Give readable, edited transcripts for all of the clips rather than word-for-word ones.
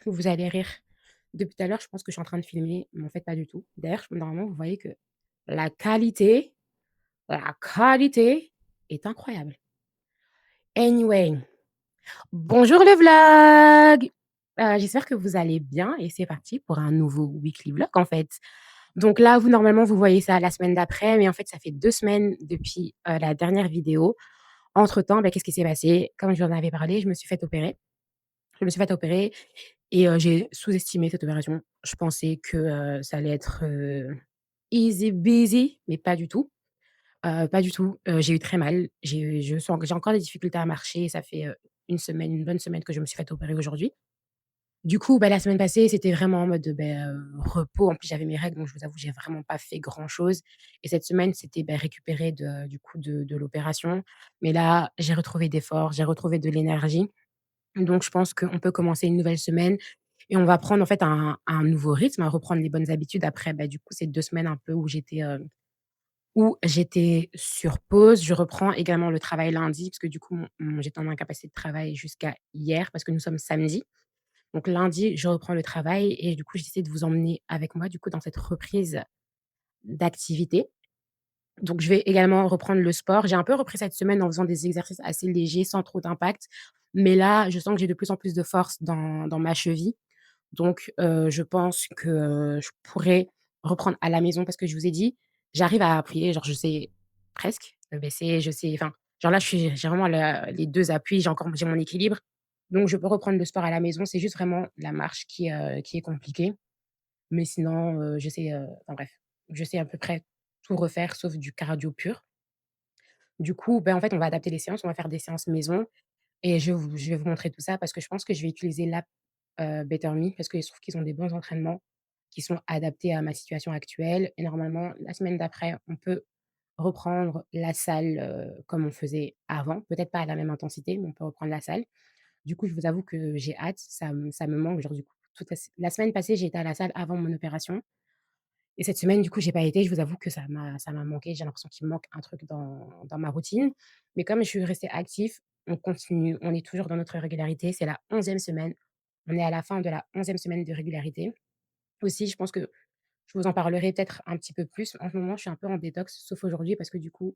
Vous allez rire. Depuis tout à l'heure, je pense que je suis en train de filmer, mais en fait, pas du tout. D'ailleurs, normalement, vous voyez que la qualité la qualité est incroyable. Anyway, bonjour le vlog! J'espère que vous allez bien et c'est parti pour un nouveau weekly vlog, en fait. Donc là, vous, normalement, vous voyez ça la semaine d'après, mais en fait, ça fait 2 semaines depuis, la dernière vidéo. Entre temps, qu'est-ce qui s'est passé? Comme je vous en avais parlé, je me suis fait opérer. Je me suis fait opérer et j'ai sous-estimé cette opération. Je pensais que, ça allait être, easy peasy, mais pas du tout. Pas du tout. J'ai eu très mal. J'ai encore des difficultés à marcher. Ça fait, une bonne semaine que je me suis fait opérer aujourd'hui. Du coup, la semaine passée, c'était vraiment en mode, repos. En plus, j'avais mes règles, donc je vous avoue, j'ai vraiment pas fait grand chose et cette semaine, c'était, récupérer du coup de l'opération. Mais là, j'ai retrouvé des forces, j'ai retrouvé de l'énergie. Donc je pense qu'on peut commencer une nouvelle semaine et on va prendre en fait un nouveau rythme, à reprendre les bonnes habitudes après, du coup, ces 2 semaines un peu où j'étais sur pause. Je reprends également le travail lundi parce que du coup, j'étais en incapacité de travail jusqu'à hier parce que nous sommes samedi. Donc lundi, je reprends le travail et du coup, j'essaie de vous emmener avec moi du coup dans cette reprise d'activité. Donc je vais également reprendre le sport. J'ai un peu repris cette semaine en faisant des exercices assez légers sans trop d'impact, mais là, je sens que j'ai de plus en plus de force dans ma cheville. Donc je pense que, je pourrais reprendre à la maison parce que je vous ai dit, j'arrive à appuyer, genre je sais presque me baisser, je sais enfin, genre là, j'ai vraiment les 2 appuis, j'ai mon équilibre, donc je peux reprendre le sport à la maison. C'est juste vraiment la marche qui est compliquée, mais sinon, je sais, enfin bref, je sais à peu près tout refaire sauf du cardio pur. Du coup, en fait, on va adapter les séances, on va faire des séances maison et je vais vous montrer tout ça parce que je pense que je vais utiliser l'app, Better Me parce que je trouve qu'ils ont des bons entraînements qui sont adaptés à ma situation actuelle et normalement la semaine d'après, on peut reprendre la salle, comme on faisait avant. Peut-être pas à la même intensité, mais on peut reprendre la salle. Du coup, je vous avoue que j'ai hâte, ça me manque, genre du coup, toute la semaine passée, j'étais à la salle avant mon opération et cette semaine, du coup, j'ai pas été. Je vous avoue que ça m'a manqué. J'ai l'impression qu'il me manque un truc dans ma routine. Mais comme je suis restée actif, on continue, on est toujours dans notre régularité. C'est la 11e semaine. On est à la fin de la 11e semaine de régularité. Aussi, je pense que je vous en parlerai peut-être un petit peu plus. En ce moment, je suis un peu en détox, sauf aujourd'hui parce que du coup,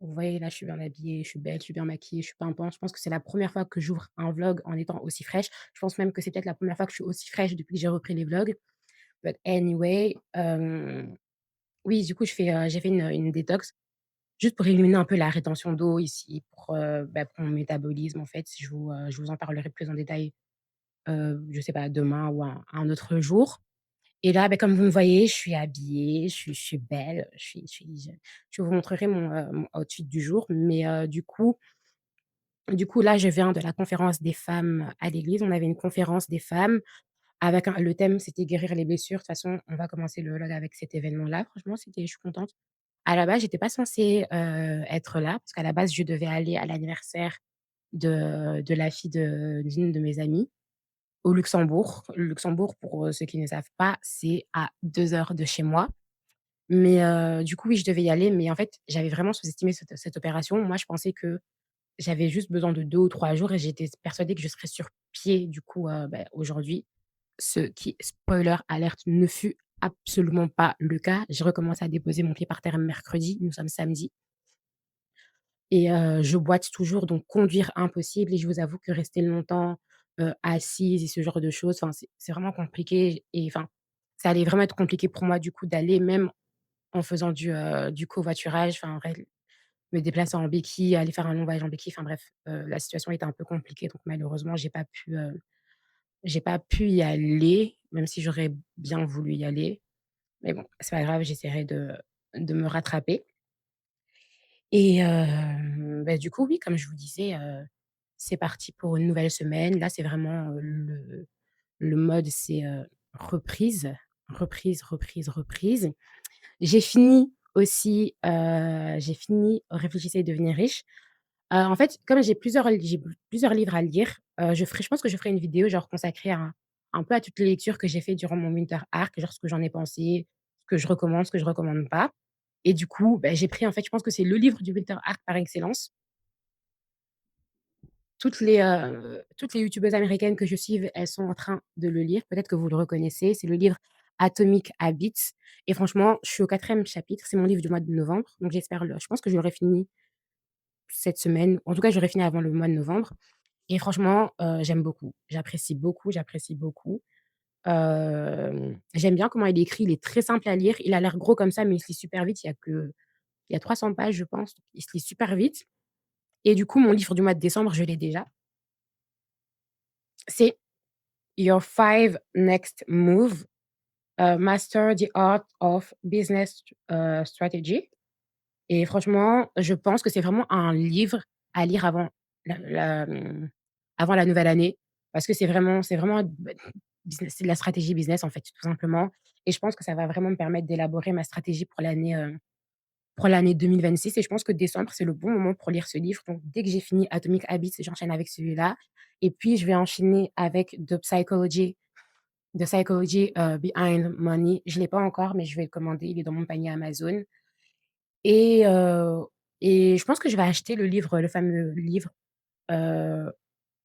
vous voyez, là, je suis bien habillée, je suis belle, je suis bien maquillée, je suis pimpante. Je pense que c'est la première fois que j'ouvre un vlog en étant aussi fraîche. Je pense même que c'est peut-être la première fois que je suis aussi fraîche depuis que j'ai repris les vlogs. But anyway, oui, du coup, j'ai fait une détox juste pour éliminer un peu la rétention d'eau ici, pour mon métabolisme, en fait. Je vous en parlerai plus en détail, je sais pas, demain ou un autre jour. Et là, comme vous me voyez, je suis habillée, je suis belle, je vous montrerai mon outfit du jour. Mais du coup, là, je viens de la conférence des femmes à l'église. On avait une conférence des femmes avec le thème, c'était «Guérir les blessures». De toute façon, on va commencer le vlog avec cet événement-là. Franchement, je suis contente. À la base, j'étais pas censée, être là parce qu'à la base, je devais aller à l'anniversaire de la fille d'une de mes amies au Luxembourg. Le Luxembourg, pour, ceux qui ne savent pas, c'est à 2 heures de chez moi. Mais du coup, oui, je devais y aller, mais en fait, j'avais vraiment sous-estimé cette opération. Moi, je pensais que j'avais juste besoin de 2 ou 3 jours et j'étais persuadée que je serais sur pied, du coup, aujourd'hui. Ce qui, spoiler alert, ne fut absolument pas le cas. J'ai recommencé à déposer mon pied par terre mercredi, nous sommes samedi. Et je boite toujours, donc conduire impossible et je vous avoue que rester longtemps, assise et ce genre de choses, enfin, c'est vraiment compliqué et enfin, ça allait vraiment être compliqué pour moi du coup d'aller même en faisant du covoiturage, enfin en vrai, me déplacer en béquille, aller faire un long voyage en béquille, enfin bref, la situation était un peu compliquée donc malheureusement j'ai pas pu y aller, même si j'aurais bien voulu y aller. Mais bon, c'est pas grave, j'essaierai de me rattraper. Et du coup, oui, comme je vous disais, c'est parti pour une nouvelle semaine. Là, c'est vraiment, le mode, c'est, reprise, reprise, reprise, reprise. J'ai fini «Réfléchissez et devenez riche». En fait, comme j'ai plusieurs livres à lire, je pense que je ferai une vidéo genre consacrée à un peu à toutes les lectures que j'ai fait durant mon winter arc, genre ce que j'en ai pensé, ce que je recommande, ce que je recommande pas. Et du coup, j'ai pris en fait, je pense que c'est le livre du winter arc par excellence. toutes les youtubeuses américaines que je suive, elles sont en train de le lire. Peut-être que vous le reconnaissez, c'est le livre Atomic Habits et franchement, je suis au 4e chapitre, c'est mon livre du mois de novembre, donc j'espère le je pense que je l'aurai fini cette semaine. En tout cas, j'aurai fini avant le mois de novembre et franchement, j'aime beaucoup. J'apprécie beaucoup, j'apprécie beaucoup. J'aime bien comment il est écrit, il est très simple à lire. Il a l'air gros comme ça, mais il se lit super vite. Il y a 300 pages, je pense. Il se lit super vite et du coup, mon livre du mois de décembre, je l'ai déjà. C'est Your 5 Next Move, Master the Art of Business, Strategy et franchement, je pense que c'est vraiment un livre à lire avant la nouvelle année parce que c'est vraiment business, c'est de la stratégie business, en fait, tout simplement et je pense que ça va vraiment me permettre d'élaborer ma stratégie pour l'année 2026 et je pense que décembre, c'est le bon moment pour lire ce livre. Donc dès que j'ai fini Atomic Habits, j'enchaîne avec celui-là et puis je vais enchaîner avec The Psychology, Behind Money. Je l'ai pas encore, mais je vais le commander. Il est dans mon panier Amazon et heu et je pense que je vais acheter le fameux livre, heu,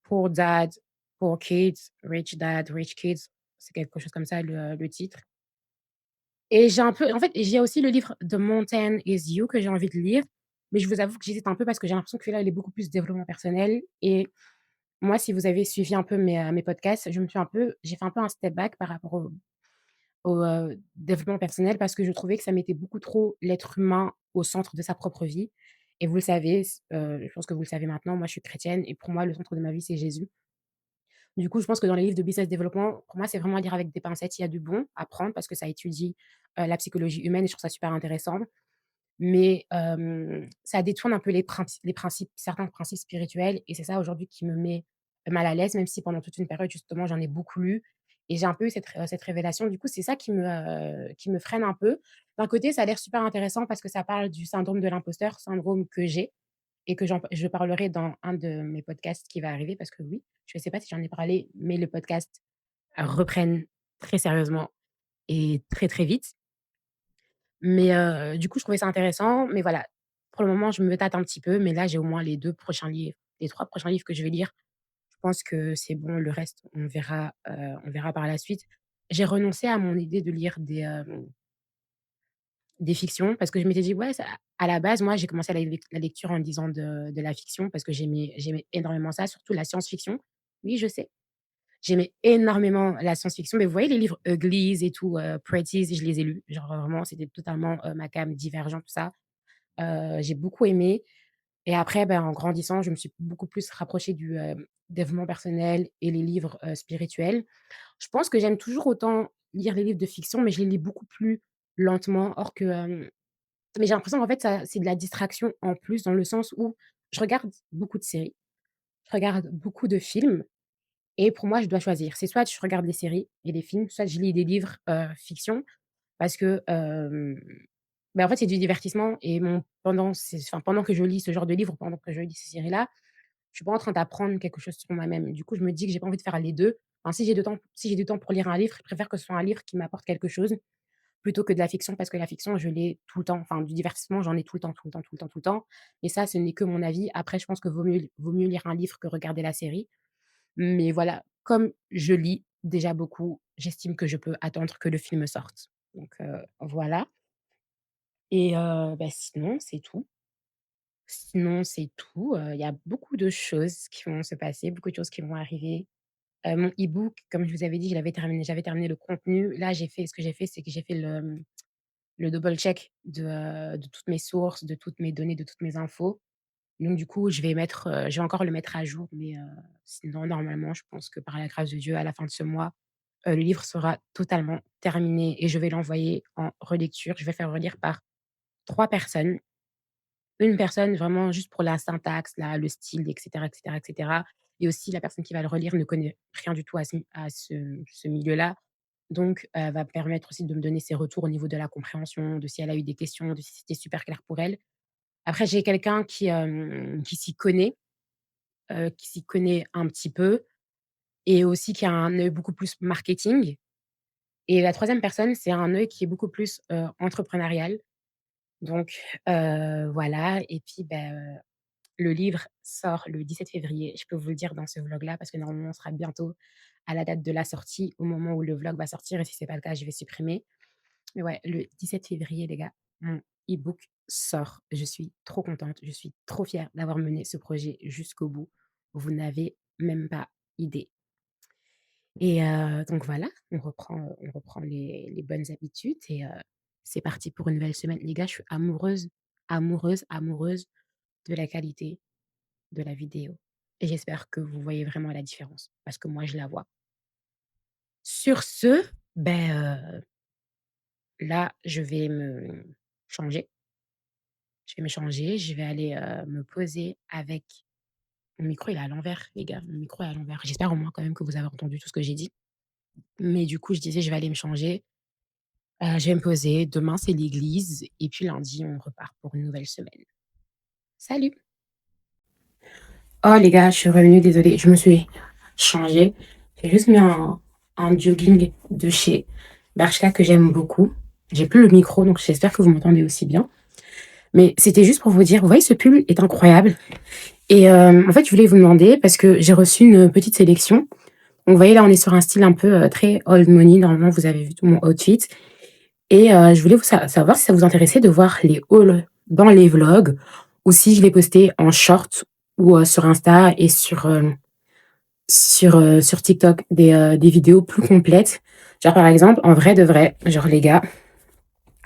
Poor Dad, Poor Kids, Rich Dad, Rich Kids. C'est quelque chose comme ça le titre et j'ai un peu en fait, j'ai aussi le livre The Mountain Is You que j'ai envie de lire, mais je vous avoue que j'hésite un peu parce que j'ai l'impression que celui-là, il est beaucoup plus développement personnel et moi, si vous avez suivi un peu mes podcasts, j'ai fait un peu un step back par rapport au développement personnel parce que je trouvais que ça mettait beaucoup trop l'être humain au centre de sa propre vie et vous le savez, je pense que vous le savez maintenant, moi je suis chrétienne et pour moi le centre de ma vie, c'est Jésus. Du coup, je pense que dans les livres de business développement, pour moi, c'est vraiment à lire avec des pincettes. Il y a du bon à prendre parce que ça étudie, la psychologie humaine et je trouve ça super intéressant. Mais ça détourne un peu les principes certains principes spirituels et c'est ça aujourd'hui qui me met mal à l'aise, même si pendant toute une période justement j'en ai beaucoup lu et j'ai un peu eu cette révélation. Du coup, c'est ça qui me freine un peu. D'un côté, ça a l'air super intéressant parce que ça parle du syndrome de l'imposteur, syndrome que j'ai et que je parlerai dans un de mes podcasts qui va arriver parce que oui, je ne sais pas si j'en ai parlé, mais le podcast reprenne très sérieusement et très, très vite. Mais du coup, je trouvais ça intéressant, mais voilà, pour le moment, je me tâte un petit peu, mais là, j'ai au moins les 3 prochains livres que je vais lire. Je pense que c'est bon, le reste, on verra par la suite. J'ai renoncé à mon idée de lire des fictions parce que je m'étais dit: «Ouais, ça» à la base, moi, j'ai commencé la lecture en lisant de la fiction parce que j'aimais énormément ça, surtout la science-fiction. Oui, je sais, j'aimais énormément la science-fiction, mais vous voyez les livres Uglies et tout, Pretties, je les ai lus. Genre vraiment, c'était totalement, ma came, Divergent, tout ça. J'ai beaucoup aimé et après, ben, en grandissant, je me suis beaucoup plus rapprochée du, développement personnel et les livres, spirituels. Je pense que j'aime toujours autant lire les livres de fiction, mais je les lis beaucoup plus lentement. Or que, mais j'ai l'impression qu'en fait, ça c'est de la distraction en plus, dans le sens où je regarde beaucoup de séries, je regarde beaucoup de films et pour moi, je dois choisir. C'est soit je regarde les séries et les films, soit je lis des livres, fiction parce que, en fait, c'est du divertissement et pendant que je lis ce genre de livre, pendant que je lis ces séries-là, je suis pas en train d'apprendre quelque chose sur moi-même. Du coup, je me dis que j'ai pas envie de faire les 2. Enfin, si j'ai du temps pour lire un livre, je préfère que ce soit un livre qui m'apporte quelque chose plutôt que de la fiction parce que la fiction, je l'ai tout le temps. Enfin, du divertissement, j'en ai tout le temps, tout le temps, tout le temps, tout le temps et ça, ce n'est que mon avis. Après, je pense que vaut mieux lire un livre que regarder la série. Mais voilà, comme je lis déjà beaucoup, j'estime que je peux attendre que le film sorte. Donc voilà et sinon, c'est tout. Sinon, c'est tout, il y a beaucoup de choses qui vont se passer, beaucoup de choses qui vont arriver. Mon e-book, comme je vous avais dit, j'avais terminé le contenu. Là, ce que j'ai fait, c'est que j'ai fait le double check de toutes mes sources, de toutes mes données, de toutes mes infos. Donc du coup, je vais encore le mettre à jour, mais sinon, normalement, je pense que par la grâce de Dieu, à la fin de ce mois, le livre sera totalement terminé et je vais l'envoyer en relecture. Je vais faire relire par 3 personnes. Une personne vraiment juste pour la syntaxe, le style et cetera, et cetera, et cetera et aussi la personne qui va le relire ne connaît rien du tout à ce milieu-là. Donc va me permettre aussi de me donner ses retours au niveau de la compréhension, de si elle a eu des questions, de si c'était super clair pour elle. Après j'ai quelqu'un qui s'y connaît un petit peu et aussi qui a un œil beaucoup plus marketing et la troisième personne, c'est un œil qui est beaucoup plus, entrepreneurial. Donc voilà et puis, Le livre sort le 17 février. Je peux vous le dire dans ce vlog-là parce que normalement, on sera bientôt à la date de la sortie, au moment où le vlog va sortir et si c'est pas le cas, je vais supprimer. Mais ouais, le 17 février, les gars, mon e-book sort. Je suis trop contente, je suis trop fière d'avoir mené ce projet jusqu'au bout. Vous n'avez même pas idée. Et donc voilà, on reprend les bonnes habitudes et c'est parti pour une nouvelle semaine. Les gars, je suis amoureuse, amoureuse, amoureuse de la qualité de la vidéo et j'espère que vous voyez vraiment la différence parce que moi, je la vois. Sur ce, là, changer. Je vais me changer, je vais aller, me poser avec mon micro, il est à l'envers, les gars, mon micro est à l'envers. J'espère au moins quand même que vous avez entendu tout ce que j'ai dit. Mais du coup, je disais, je vais aller me changer, je vais me poser. Demain, c'est l'église et puis lundi, on repart pour une nouvelle semaine. Salut! Oh les gars, je suis revenue, désolée, je me suis changée. J'ai juste mis un jogging de chez Bershka que j'aime beaucoup. J'ai plus le micro, donc j'espère que vous m'entendez aussi bien. Mais c'était juste pour vous dire, vous voyez, ce pull est incroyable. Et en fait, je voulais vous demander, parce que j'ai reçu une petite sélection. Donc, vous voyez, là, on est sur un style un peu très old money. Normalement, vous avez vu tout mon outfit. Et je voulais savoir si ça vous intéressait de voir les hauls dans les vlogs ou si je les postais en short ou sur Insta et sur TikTok, des vidéos plus complètes. Genre, par exemple, en vrai de vrai, genre, les gars,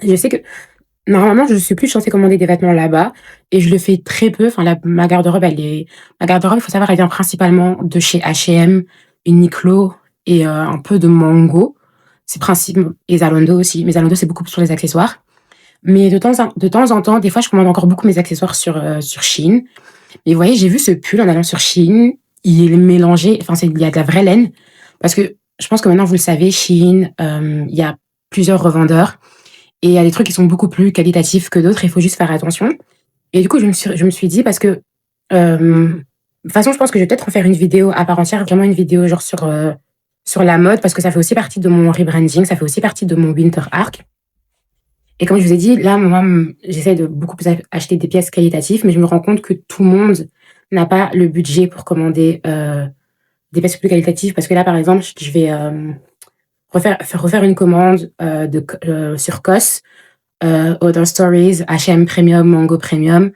je sais que normalement, je suis plus censée commander des vêtements là-bas et je le fais très peu. Enfin, ma garde-robe, ma garde-robe, il faut savoir, elle vient principalement de chez H&M, Uniqlo et un peu de Mango. C'est principe et Zalando aussi. Mais Zalando, c'est beaucoup plus sur les accessoires. Mais de temps en temps, des fois, je commande encore beaucoup mes accessoires sur Shein. Et vous voyez, j'ai vu ce pull en allant sur Shein. Il est mélangé, enfin, il y a de la vraie laine. Parce que je pense que maintenant, vous le savez, Shein, il y a plusieurs revendeurs. Et il y a des trucs qui sont beaucoup plus qualitatifs que d'autres, il faut juste faire attention. Et du coup, je me suis dit, parce que, de toute façon, je pense que je vais peut-être en faire une vidéo à part entière, vraiment une vidéo genre sur la mode, parce que ça fait aussi partie de mon rebranding, ça fait aussi partie de mon winter arc. Et comme je vous ai dit, là, moi, j'essaie de beaucoup plus acheter des pièces qualitatives, mais je me rends compte que tout le monde n'a pas le budget pour commander des pièces plus qualitatives, parce que là, par exemple, je vais refaire une commande sur COS, Other Stories, H&M Premium, Mango Premium.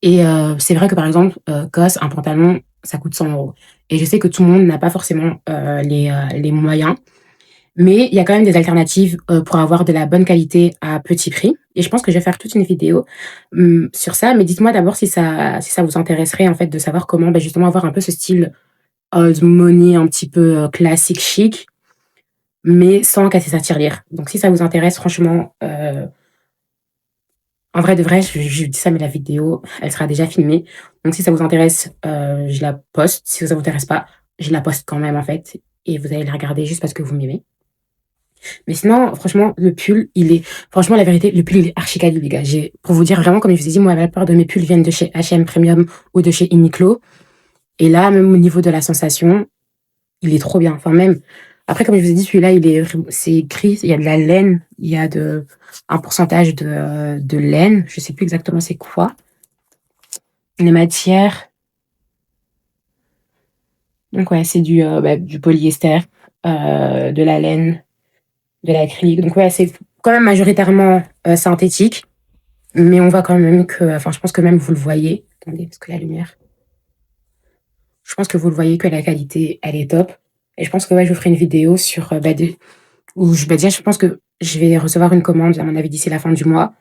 Et c'est vrai que par exemple, COS, un pantalon, ça coûte 100 €. Et je sais que tout le monde n'a pas forcément les moyens. Mais il y a quand même des alternatives pour avoir de la bonne qualité à petit prix. Et je pense que je vais faire toute une vidéo sur ça. Mais dites-moi d'abord si ça vous intéresserait en fait de savoir comment justement avoir un peu ce style old money, un petit peu classique chic, mais sans casser sa tirelire. Donc si ça vous intéresse, franchement, en vrai de vrai, je dis ça, mais la vidéo, elle sera déjà filmée. Donc si ça vous intéresse, je la poste. Si ça vous intéresse pas, je la poste quand même en fait. Et vous allez la regarder juste parce que vous m'aimez. Mais sinon, franchement, le pull, franchement, la vérité, le pull, il est archi quali, les gars. Pour vous dire vraiment, comme je vous ai dit, moi, la plupart de mes pulls viennent de chez H&M Premium ou de chez Uniqlo. Et là, même au niveau de la sensation, il est trop bien. Enfin, même, après, comme je vous ai dit, celui-là, c'est gris, il y a de la laine, il y a un pourcentage de laine. Je sais plus exactement c'est quoi. Les matières. Donc, ouais, c'est du polyester, de la laine, de l'acrylique. Donc, ouais, c'est quand même majoritairement synthétique. Mais on voit quand même enfin, je pense que même vous le voyez. Attendez, parce que la lumière. Je pense que vous le voyez que la qualité, elle est top. Et je pense que ouais, je vous ferai une vidéo sur, déjà, je pense que je vais recevoir une commande, à mon avis, d'ici la fin du mois.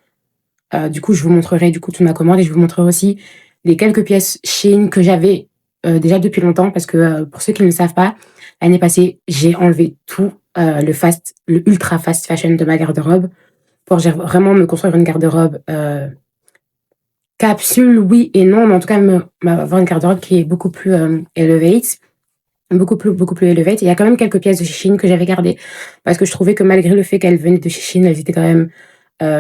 Du coup, je vous montrerai du coup toute ma commande et je vous montrerai aussi les quelques pièces Shein que j'avais déjà depuis longtemps parce que pour ceux qui ne le savent pas, l'année passée, j'ai enlevé tout le ultra fast fashion de ma garde-robe pour vraiment me construire une garde-robe capsule, oui et non, mais en tout cas, avoir une garde-robe qui est beaucoup plus elevate. Beaucoup plus elevate. Il y a quand même quelques pièces de chez Shein que j'avais gardées parce que je trouvais que malgré le fait qu'elles venaient de chez Shein, elles étaient quand même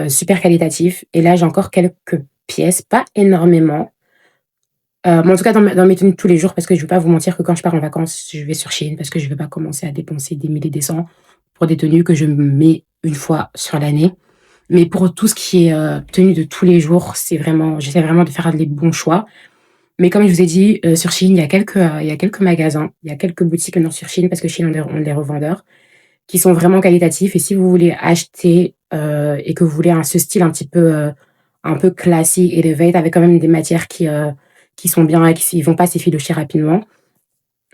super qualitatifs. Et là, j'ai encore quelques pièces, pas énormément. Mais en tout cas, dans mes tenues de tous les jours, parce que je ne vais pas vous mentir que quand je pars en vacances, je vais sur Shein parce que je ne vais pas commencer à dépenser des milliers et des cents pour des tenues que je mets une fois sur l'année. Mais pour tout ce qui est tenue de tous les jours, j'essaie vraiment de faire les bons choix. Mais comme je vous ai dit, sur Shein, il y a quelques magasins, il y a quelques boutiques maintenant sur Shein parce que Shein ont des revendeurs qui sont vraiment qualitatifs et si vous voulez acheter, et que vous voulez ce style un peu classique, elevate avec quand même des matières qui sont bien et qui vont pas s'effilocher rapidement,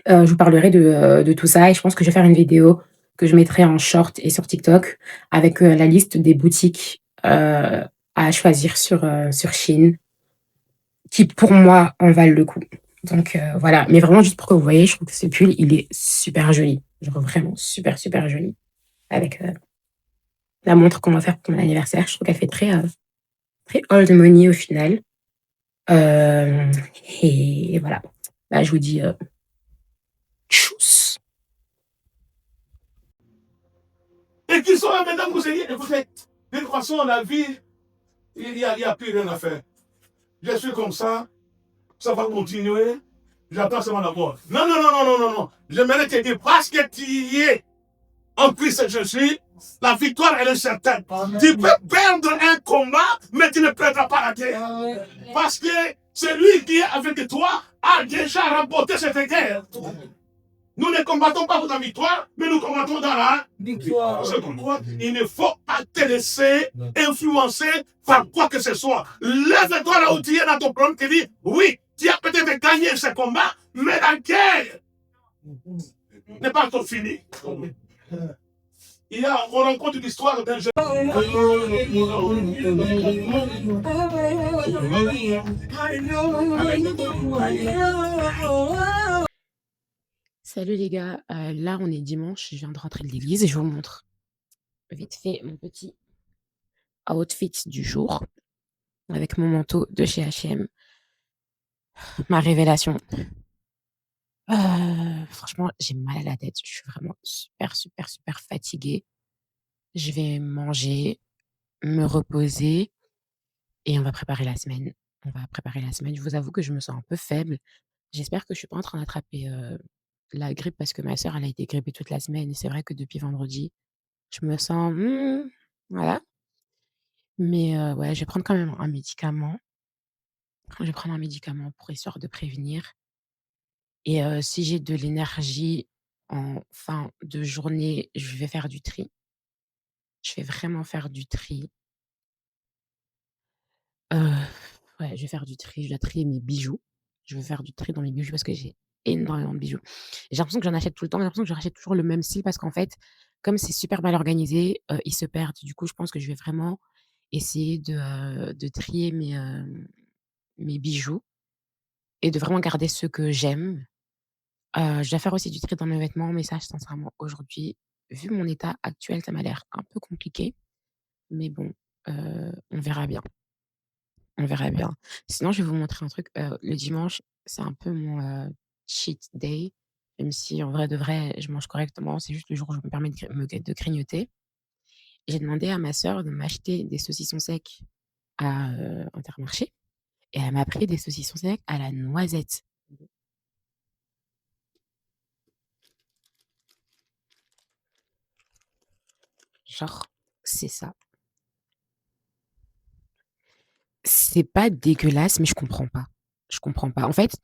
je vous parlerai de tout ça et je pense que je vais faire une vidéo que je mettrai en short et sur TikTok avec, la liste des boutiques, à choisir sur Shein qui, pour moi, en valent le coup. Donc, voilà. Mais vraiment, juste pour que vous voyez, je trouve que ce pull, il est super joli. Genre vraiment super, super joli. Avec, la montre qu'on va faire pour mon anniversaire. Je trouve qu'elle fait très old money au final. Euh, et voilà. Bah, je vous dis tchuss. Et qui sont là maintenant, vous ayez, écoutez, de toute façon, la vie, il y a plus rien à faire. Je suis comme ça va continuer. J'attends seulement la mort. Non, non, non, non, non, non, non. J'aimerais te dire, parce que tu y es en Christ Jésus, la victoire, elle est certaine. Tu peux perdre un combat, mais tu ne perdras pas la guerre. Parce que celui qui est avec toi a déjà remporté cette guerre. Nous ne combattons pas pour la victoire, mais nous combattons dans la victoire. C'est pourquoi il ne faut pas te laisser influencer par quoi que ce soit. Lève-toi là où tu es dans ton problème qui dit, oui, tu as peut-être gagné ce combat, mais la guerre n'est pas encore finie. On rencontre l'histoire d'un jeune. Salut les gars, là on est dimanche, je viens de rentrer de l'église et je vous montre vite fait mon petit outfit du jour avec mon manteau de chez H&M. Ma révélation. Franchement, j'ai mal à la tête. Je suis vraiment super, super, super fatiguée. Je vais manger, me reposer et on va préparer la semaine. On va préparer la semaine. Je vous avoue que je me sens un peu faible. J'espère que je suis pas en train d'attraper, la grippe parce que ma sœur, elle a été grippée toute la semaine et c'est vrai que depuis vendredi, je me sens, voilà. Mais, ouais, je vais prendre quand même un médicament. Je vais prendre un médicament pour histoire de prévenir et si j'ai de l'énergie en fin de journée, je vais faire du tri. Je vais vraiment faire du tri. Heu, ouais, je vais faire du tri, je dois trier mes bijoux. Je veux faire du tri dans mes bijoux parce que j'ai énormément de bijoux. J'ai l'impression que j'en achète tout le temps, j'ai l'impression que je rachète toujours le même style parce qu'en fait, comme c'est super mal organisé, ils se perdent. Du coup, je pense que je vais vraiment essayer de trier mes bijoux et de vraiment garder ceux que j'aime. Je dois faire aussi du tri dans mes vêtements, mais ça, sincèrement, aujourd'hui, vu mon état actuel, ça m'a l'air un peu compliqué. Mais bon, on verra bien, on verra bien. Sinon, je vais vous montrer un truc, le dimanche, c'est un peu mon, cheat day, même si en vrai de vrai, je mange correctement, c'est juste le jour où je me permets de grignoter. J'ai demandé à ma sœur de m'acheter des saucissons secs à, Intermarché et elle m'a pris des saucissons secs à la noisette. Genre, c'est ça. C'est pas dégueulasse, mais je comprends pas. Je comprends pas. En fait,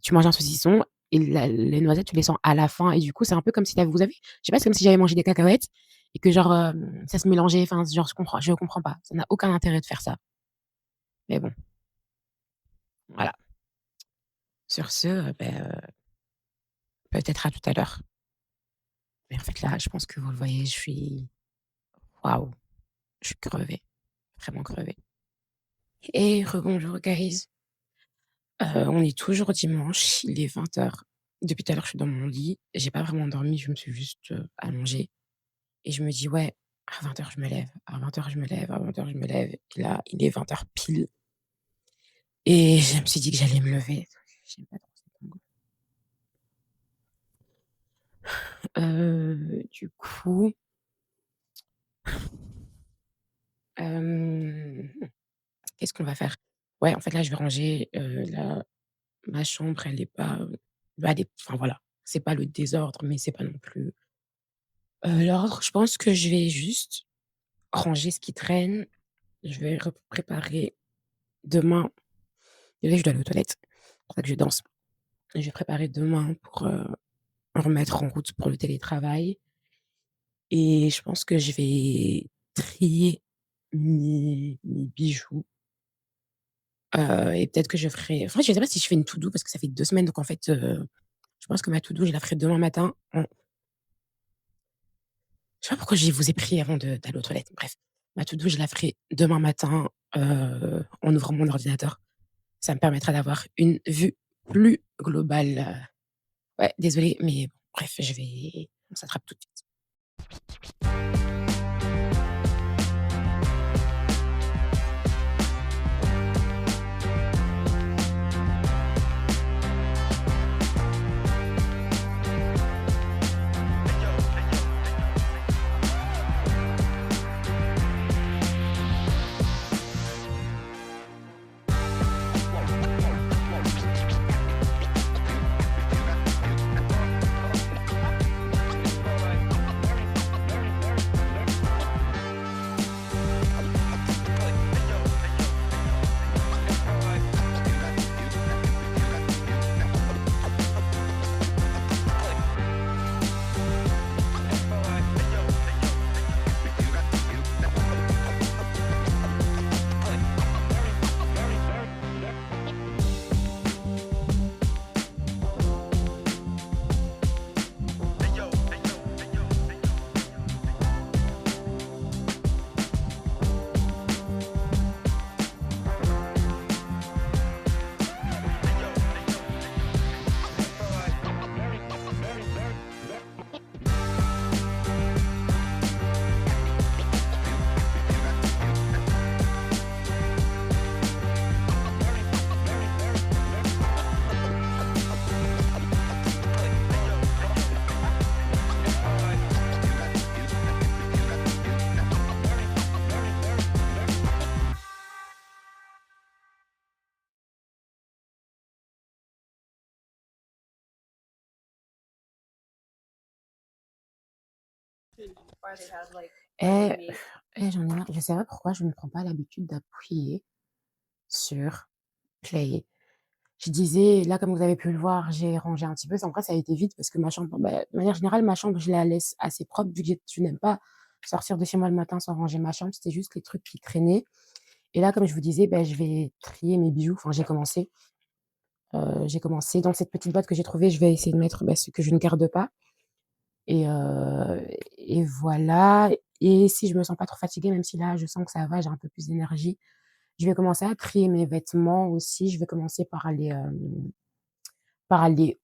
tu manges un saucisson et les noisettes, tu les sens à la fin et du coup, c'est un peu comme si vous avez je sais pas, c'est comme si j'avais mangé des cacahuètes et que genre, ça se mélangeait, enfin, genre, je comprends pas. Ça n'a aucun intérêt de faire ça. Mais bon, voilà. Sur ce, peut-être à tout à l'heure. Mais en fait, là, je pense que vous le voyez, je suis waouh, je suis crevée, vraiment crevée. Et rebonjour guys. On est toujours dimanche, il est 20h. Depuis tout à l'heure, je suis dans mon lit, j'ai pas vraiment dormi, je me suis juste, allongée et je me dis: «Ouais, à 20h je me lève, à 20h je me lève, à 20h je me lève» et là, il est 20h pile et je me suis dit que j'allais me lever. J'aime pas trop cette angoisse. Du coup, qu'est-ce qu'on va faire? Ouais, en fait, là, je vais ranger, là, ma chambre, elle est pas, bah, elle est enfin, voilà, c'est pas le désordre, mais c'est pas non plus, l'ordre. Je pense que je vais juste ranger ce qui traîne. Je vais préparer demain déjà je dois aller aux toilettes. pour ça que je danse. Je vais préparer demain pour, me remettre en route pour le télétravail et je pense que je vais trier mes bijoux, et peut-être que je ferai je sais pas si je fais une to do parce que ça fait 2 semaines donc en fait, je pense que ma to do, je la ferai demain matin en je sais pas pourquoi je vous ai pris avant d'aller aux toilettes. Bref, ma to do, je la ferai demain matin, en ouvrant mon ordinateur. Ça me permettra d'avoir une vue plus globale, ouais, désolée, mais bon, bref, on s'attrape tout de suite. Eh, j'en ai marre, je sais pas pourquoi je ne prends pas l'habitude d'appuyer sur play. Je disais, là, comme vous avez pu le voir, j'ai rangé un petit peu. En vrai, ça a été vite parce que ma chambre, bah, de manière générale, ma chambre, je la laisse assez propre vu que je n'aime pas sortir de chez moi le matin sans ranger ma chambre. C'était juste les trucs qui traînaient. Et là, comme je vous disais, bah, je vais trier mes bijoux. Enfin, j'ai commencé dans cette petite boîte que j'ai trouvée. Je vais essayer de mettre bah, ce que je ne garde pas. Et, et voilà. Et si je me sens pas trop fatiguée, même si là, je sens que ça va, j'ai un peu plus d'énergie, je vais commencer à trier mes vêtements aussi. Je vais commencer par aller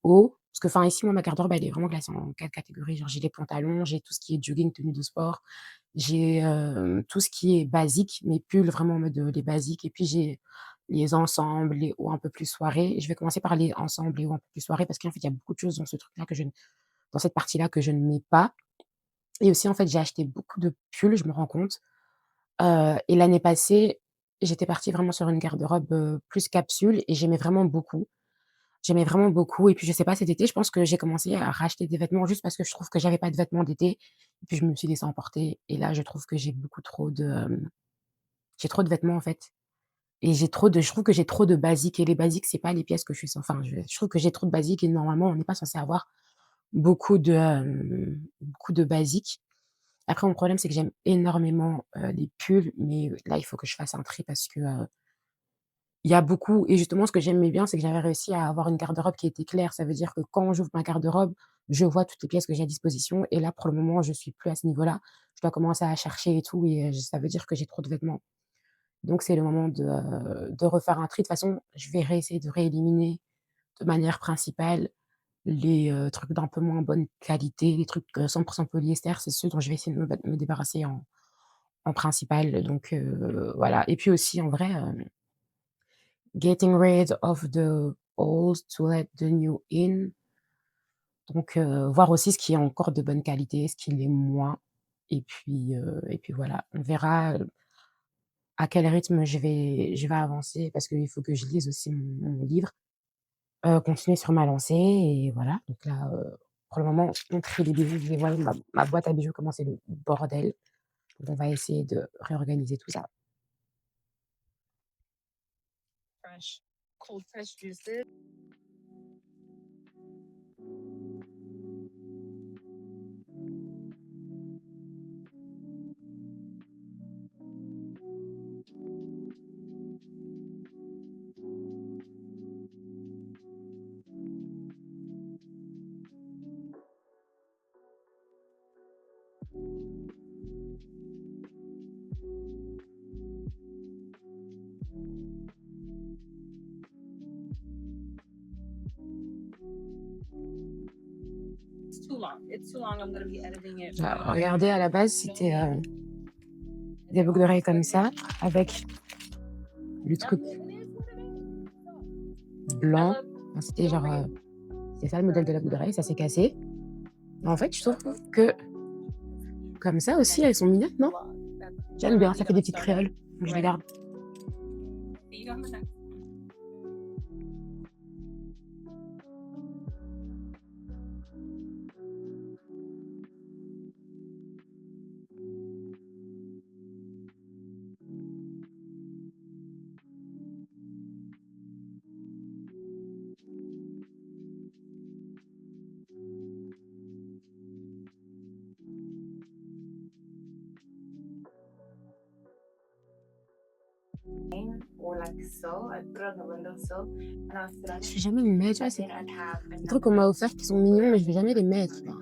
haut, parce que, enfin, ici, moi, ma garde-robe, elle est vraiment classée en 4 catégories. Genre, j'ai les pantalons, j'ai tout ce qui est jogging, tenue de sport, j'ai, tout ce qui est basique, mes pulls vraiment en mode, les basiques et puis j'ai les ensembles, les hauts un peu plus soirées. Je vais commencer par les ensembles, les hauts un peu plus soirées parce qu'en fait, il y a beaucoup de choses dans ce truc-là que je ne dans cette partie-là que je ne mets pas et aussi, en fait, j'ai acheté beaucoup de pulls, je me rends compte, et l'année passée, j'étais partie vraiment sur une garde-robe, plus capsule et j'aimais vraiment beaucoup. J'aimais vraiment beaucoup et puis je sais pas, cet été, je pense que j'ai commencé à racheter des vêtements juste parce que je trouve que j'avais pas de vêtements d'été et puis je me suis laissée emporter et là, je trouve que j'ai trop de vêtements, en fait et je trouve que j'ai trop de basiques et les basiques, c'est pas les pièces que je suis cen enfin, je trouve que j'ai trop de basiques et normalement, on n'est pas censé avoir beaucoup de basiques. Après, mon problème, c'est que j'aime énormément, les pulls, mais là, il faut que je fasse un tri parce que, il y a beaucoup et justement ce que j'aimais bien, c'est que j'avais réussi à avoir une garde-robe qui était claire. Ça veut dire que quand j'ouvre ma garde-robe, je vois toutes les pièces que j'ai à disposition et là, pour le moment, je suis plus à ce niveau-là. Je dois commencer à chercher et tout et ça veut dire que j'ai trop de vêtements. Donc c'est le moment de refaire un tri. De toute façon, je vais réessayer de rééliminer de manière principale les, trucs d'un peu moins bonne qualité, les trucs, 100 polyester, c'est ceux dont je vais essayer de me débarrasser en principal. Donc voilà et puis aussi en vrai, getting rid of the old to let the new in. Donc voir aussi ce qui est encore de bonne qualité, ce qui l'est moins et puis voilà, on verra, à quel rythme je vais avancer parce qu'il faut que je lise aussi mon livre, continuer sur ma lancée et voilà. Donc là, pour le moment, on trie les bijoux, je vois ma boîte à bijoux comment c'est le bordel. Donc on va essayer de réorganiser tout ça. Fresh. Regardez, à la base, c'était, des boucles d'oreilles comme ça, avec le truc blanc. Enfin, c'était genre, c'était ça le modèle de la boucle d'oreille, ça s'est cassé. En fait, je trouve que comme ça aussi, elles sont mignonnes, non? J'aime bien, ça fait des petites créoles. Je les garde. Je vais jamais les mettre, tu vois? C'est des trucs qu'on m'a offert qui sont mignons, mais je vais jamais les mettre, tu vois?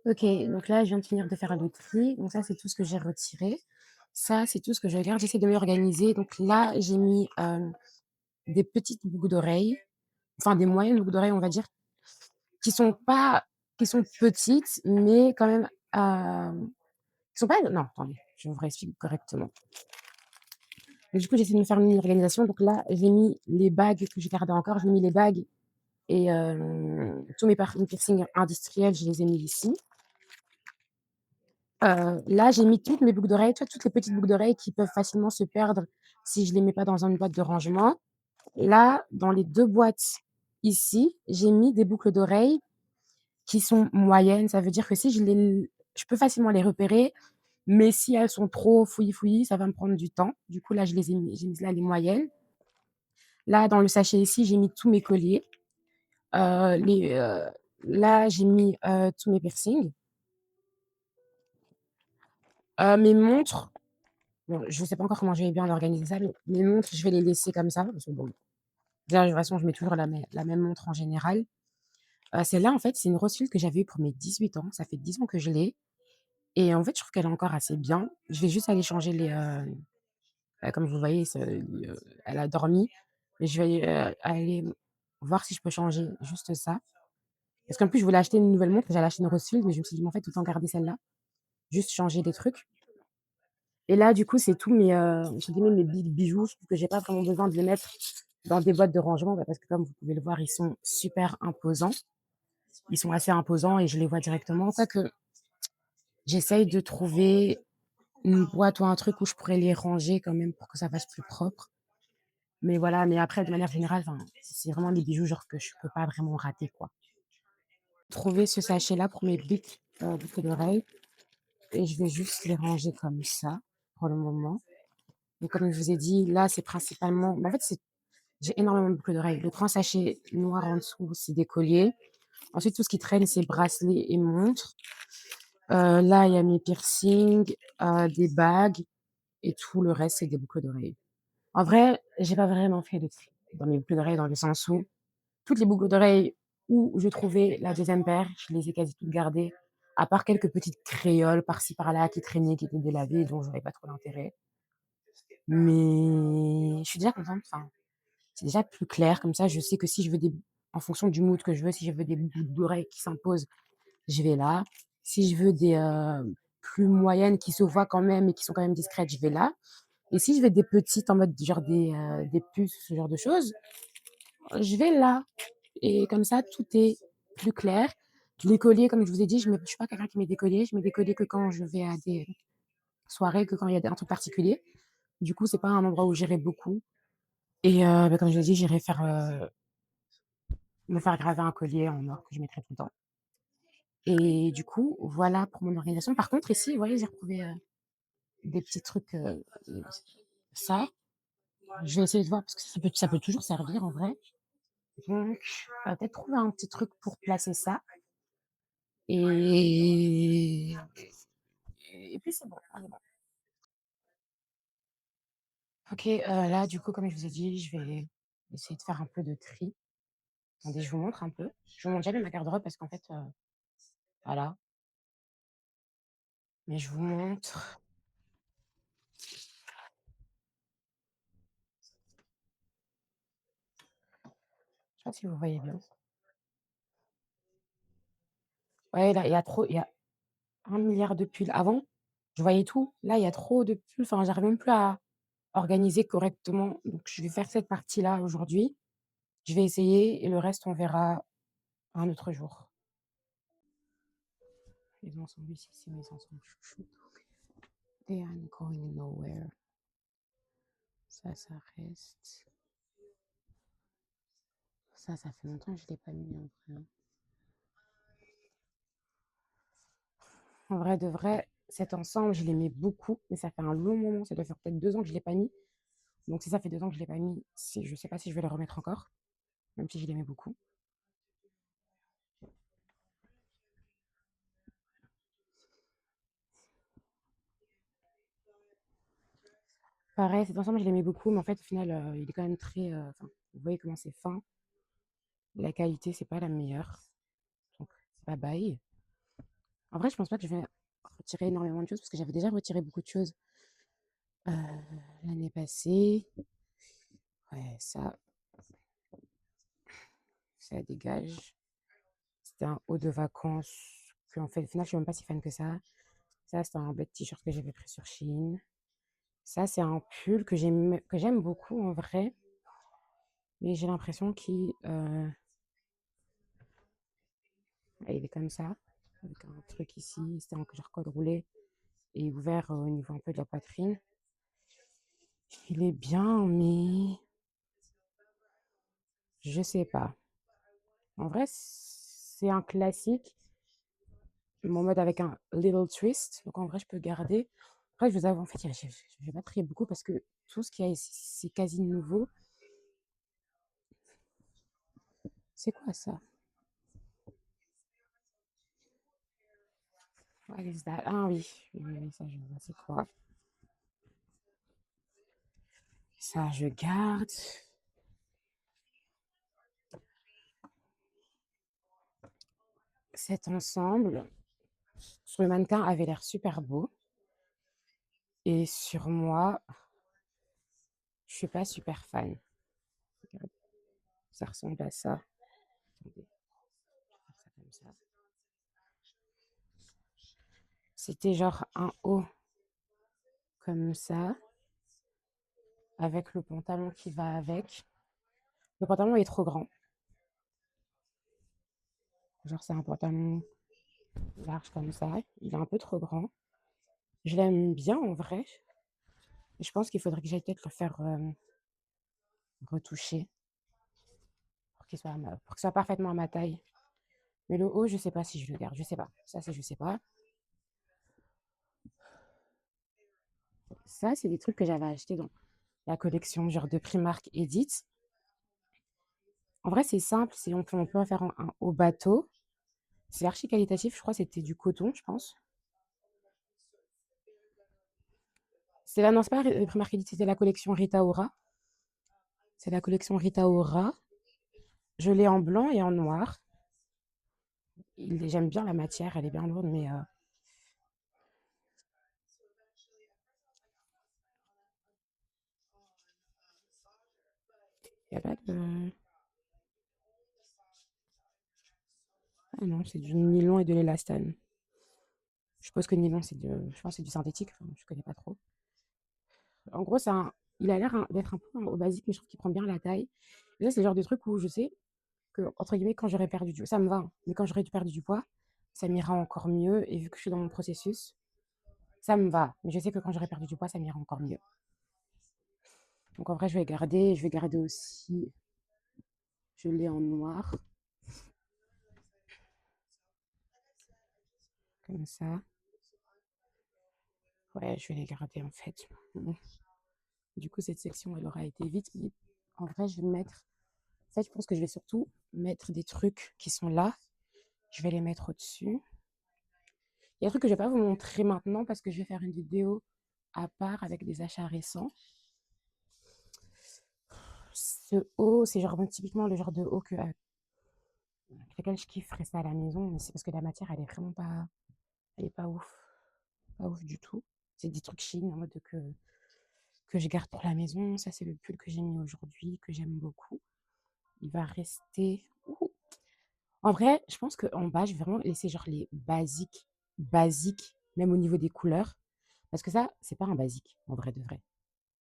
OK, donc là, je viens de finir de faire le tri. Donc ça, c'est tout ce que j'ai retiré. Ça, c'est tout ce que je garde. J'essaie de m'organiser. Donc là, j'ai mis, des petites boucles d'oreilles, enfin des moyennes boucles d'oreilles, on va dire, qui sont pas qui sont petites, mais quand même, Ils sont pas non, attendez, je vous réexplique correctement. Et du coup, j'essaie de me faire une organisation. Donc là, j'ai mis les bagues que j'ai gardées encore, j'ai mis les bagues et tous mes piercings industriels, je les ai mis ici. Là, j'ai mis toutes mes boucles d'oreilles, tu vois, toutes les petites boucles d'oreilles qui peuvent facilement se perdre si je les mets pas dans une boîte de rangement. Là, dans les 2 boîtes ici, j'ai mis des boucles d'oreilles qui sont moyennes. Ça veut dire que si je peux facilement les repérer, mais si elles sont trop fouillis-fouillis, ça va me prendre du temps. Du coup, là, j'ai mis là les moyennes. Là, dans le sachet ici, j'ai mis tous mes colliers. Les Là, j'ai mis, tous mes piercings. Mes montres, bon, je sais pas encore comment je vais bien organiser ça, mais mes montres, je vais les laisser comme ça parce que bon, déjà, de toute façon, je mets toujours la même montre en général. Celle-là, en fait, c'est une Rothschild que j'avais eue pour mes 18 ans. Ça fait 10 ans que je l'ai et en fait, je trouve qu'elle est encore assez bien. Je vais juste aller changer comme vous voyez, elle a dormi, mais je vais, aller voir si je peux changer juste ça. Parce qu'en plus, je voulais acheter une nouvelle montre, j'allais acheter une Rothschild, mais je me suis dit: «Mais en fait, autant garder celle-là, juste changer des trucs». Et là, du coup, c'est tous mes, entre guillemets, «mes bijoux». Je trouve que j'ai pas vraiment besoin de les mettre dans des boîtes de rangement, parce que comme vous pouvez le voir, ils sont super imposants. Ils sont assez imposants et je les vois directement. Quoique, j'essaye de trouver une boîte ou un truc où je pourrais les ranger quand même pour que ça fasse plus propre. Mais voilà, mais après, de manière générale, enfin, c'est vraiment des bijoux, genre, que je peux pas vraiment rater, quoi. Trouver ce sachet-là pour mes boucles d'oreilles et je vais juste les ranger comme ça, pour le moment. Donc comme je vous ai dit, là, c'est principalement en fait, j'ai énormément de boucles d'oreilles. Le grand sachet noir en dessous, c'est des colliers. Ensuite, tout ce qui traîne, c'est bracelets et montres. Là, il y a mes piercings, des bagues et tout le reste, c'est des boucles d'oreilles. En vrai, j'ai pas vraiment fait de tri dans mes boucles d'oreilles dans le sens où toutes les boucles d'oreilles où je trouvais la deuxième paire, je les ai quasi toutes gardées, à part quelques petites créoles par-ci par-là qui traînaient, qui étaient délavées, dont je voyais pas trop l'intérêt. Mais je suis déjà contente, enfin, c'est déjà plus clair comme ça, je sais que si je veux des en fonction du mood que je veux, si je veux des boucles d'oreilles qui s'imposent, je vais là. Si je veux des, plus moyennes qui se voient quand même et qui sont quand même discrètes, je vais là. Et si je veux des petites en mode genre des puces, ce genre de choses, je vais là. Et comme ça, tout est plus clair. Les colliers, comme je vous ai dit, je suis pas quelqu'un qui met des colliers. Je mets des colliers que quand je vais à des soirées, que quand il y a un truc particulier. Du coup, c'est pas un endroit où j'irai beaucoup. Et comme je l'ai dit, j'irai me faire graver un collier en or que je mettrai tout le temps. Et du coup, voilà pour mon organisation. Par contre, ici, vous voyez, j'ai retrouvé, des petits trucs, ça, je vais essayer de voir parce que ça peut toujours servir en vrai. Donc, peut-être trouver un petit truc pour placer ça et puis c'est bon, on est bon. OK, là, du coup, comme je vous ai dit, je vais essayer de faire un peu de tri. Attendez, je vous montre un peu. Je vous montre jamais ma garde-robe parce qu'en fait, voilà, mais je vous montre. Je sais pas si vous voyez bien. Ouais, là, il y a 1 milliard de pulls. Avant, je voyais tout. Là, il y a trop de pulls, enfin, j'arrive même plus à organiser correctement. Donc je vais faire cette partie-là aujourd'hui. Je vais essayer et le reste, on verra un autre jour. Les ensembles ici, c'est mes ensembles chouchous. They ain't going nowhere. Ça reste. Ça fait longtemps que je l'ai pas mis en vrai, hein. En vrai de vrai, cet ensemble, je l'aimais beaucoup, mais ça fait un long moment. Ça doit faire peut-être 2 ans que je l'ai pas mis. Donc si ça fait 2 ans que je l'ai pas mis, je sais pas si je vais le remettre encore, même si je l'aimais beaucoup. Pareil, cet ensemble, je l'aimais beaucoup, mais en fait, au final, il est quand même très, enfin, vous voyez comment c'est fin. La qualité, c'est pas la meilleure. Donc, bye bye. En vrai, je pense pas que je vais retirer énormément de choses parce que j'avais déjà retiré beaucoup de choses l'année passée. Ouais, ça dégage. C'était un haut de vacances que, en fait, au final, je suis même pas si fan que ça. Ça, c'est un bête t-shirt que j'avais pris sur Shein. Ça, c'est un pull que j'aime beaucoup en vrai, mais j'ai l'impression il est comme ça, avec un truc ici, c'est un genre col roulé et ouvert au niveau un peu de la poitrine. Il est bien, mais je sais pas. En vrai, c'est un classique, mon mode avec un little twist. Donc en vrai, je peux garder. Après, je vous avoue, en fait, je vais pas trier beaucoup parce que tout ce qu'il y a ici, c'est quasi nouveau. C'est quoi ça? What is that? Ah oui, oui, oui, oui, ça je vois, c'est quoi? Ça, je garde. Cet ensemble, sur le mannequin, avait l'air super beau. Et sur moi, je suis pas super fan. Regarde, ça ressemble à ça. Attendez, je vais faire ça comme ça. C'était genre un haut comme ça, avec le pantalon qui va avec. Le pantalon est trop grand. Genre, c'est un pantalon large comme ça. Il est un peu trop grand. Je l'aime bien en vrai. Je pense qu'il faudrait que j'aille peut-être le faire retoucher pour que ce soit parfaitement à ma taille. Mais le haut, je sais pas si je le garde. Je sais pas. Ça, c'est je sais pas. Ça, c'est des trucs que j'avais achetés dans la collection genre de Primark Edit. En vrai, c'est simple. On peut en faire un haut bateau. C'est archi qualitatif. Je crois que c'était du coton, je pense. C'est là, non, c'est pas Primark Edit, c'était la collection Rita Ora. C'est la collection Rita Ora. Je l'ai en blanc et en noir. J'aime bien la matière, elle est bien lourde, mais il n'y a pas de. Ah non, c'est du nylon et de l'élastane. Je suppose que nylon, je pense que c'est du synthétique. Enfin, je connais pas trop. En gros, il a l'air d'être un peu au basique, mais je trouve qu'il prend bien la taille. Et ça, c'est le genre de truc où je sais que, entre guillemets, quand j'aurais perdu du poids, ça me va, hein, mais quand j'aurais perdu du poids, ça m'ira encore mieux. Et vu que je suis dans mon processus, ça me va. Mais je sais que quand j'aurai perdu du poids, ça m'ira encore mieux. Donc en vrai, je vais garder. Je vais garder aussi. Je l'ai en noir, comme ça. Ouais, je vais les garder en fait. Du coup, cette section, elle aura été vite. Mais en vrai, je vais mettre. En fait, je pense que je vais surtout mettre des trucs qui sont là. Je vais les mettre au-dessus. Il y a un truc que je vais pas vous montrer maintenant parce que je vais faire une vidéo à part avec des achats récents. Ce haut, c'est genre typiquement le genre de haut avec lequel je kifferais ça à la maison, mais c'est parce que la matière, elle est vraiment pas, elle est pas ouf du tout. C'est des trucs Chine en mode que je garde pour la maison. Ça, c'est le pull que j'ai mis aujourd'hui, que j'aime beaucoup. Il va rester. Ouh. En vrai, je pense qu'en bas, je vais vraiment laisser genre les basiques, même au niveau des couleurs. Parce que ça, c'est pas un basique, en vrai de vrai.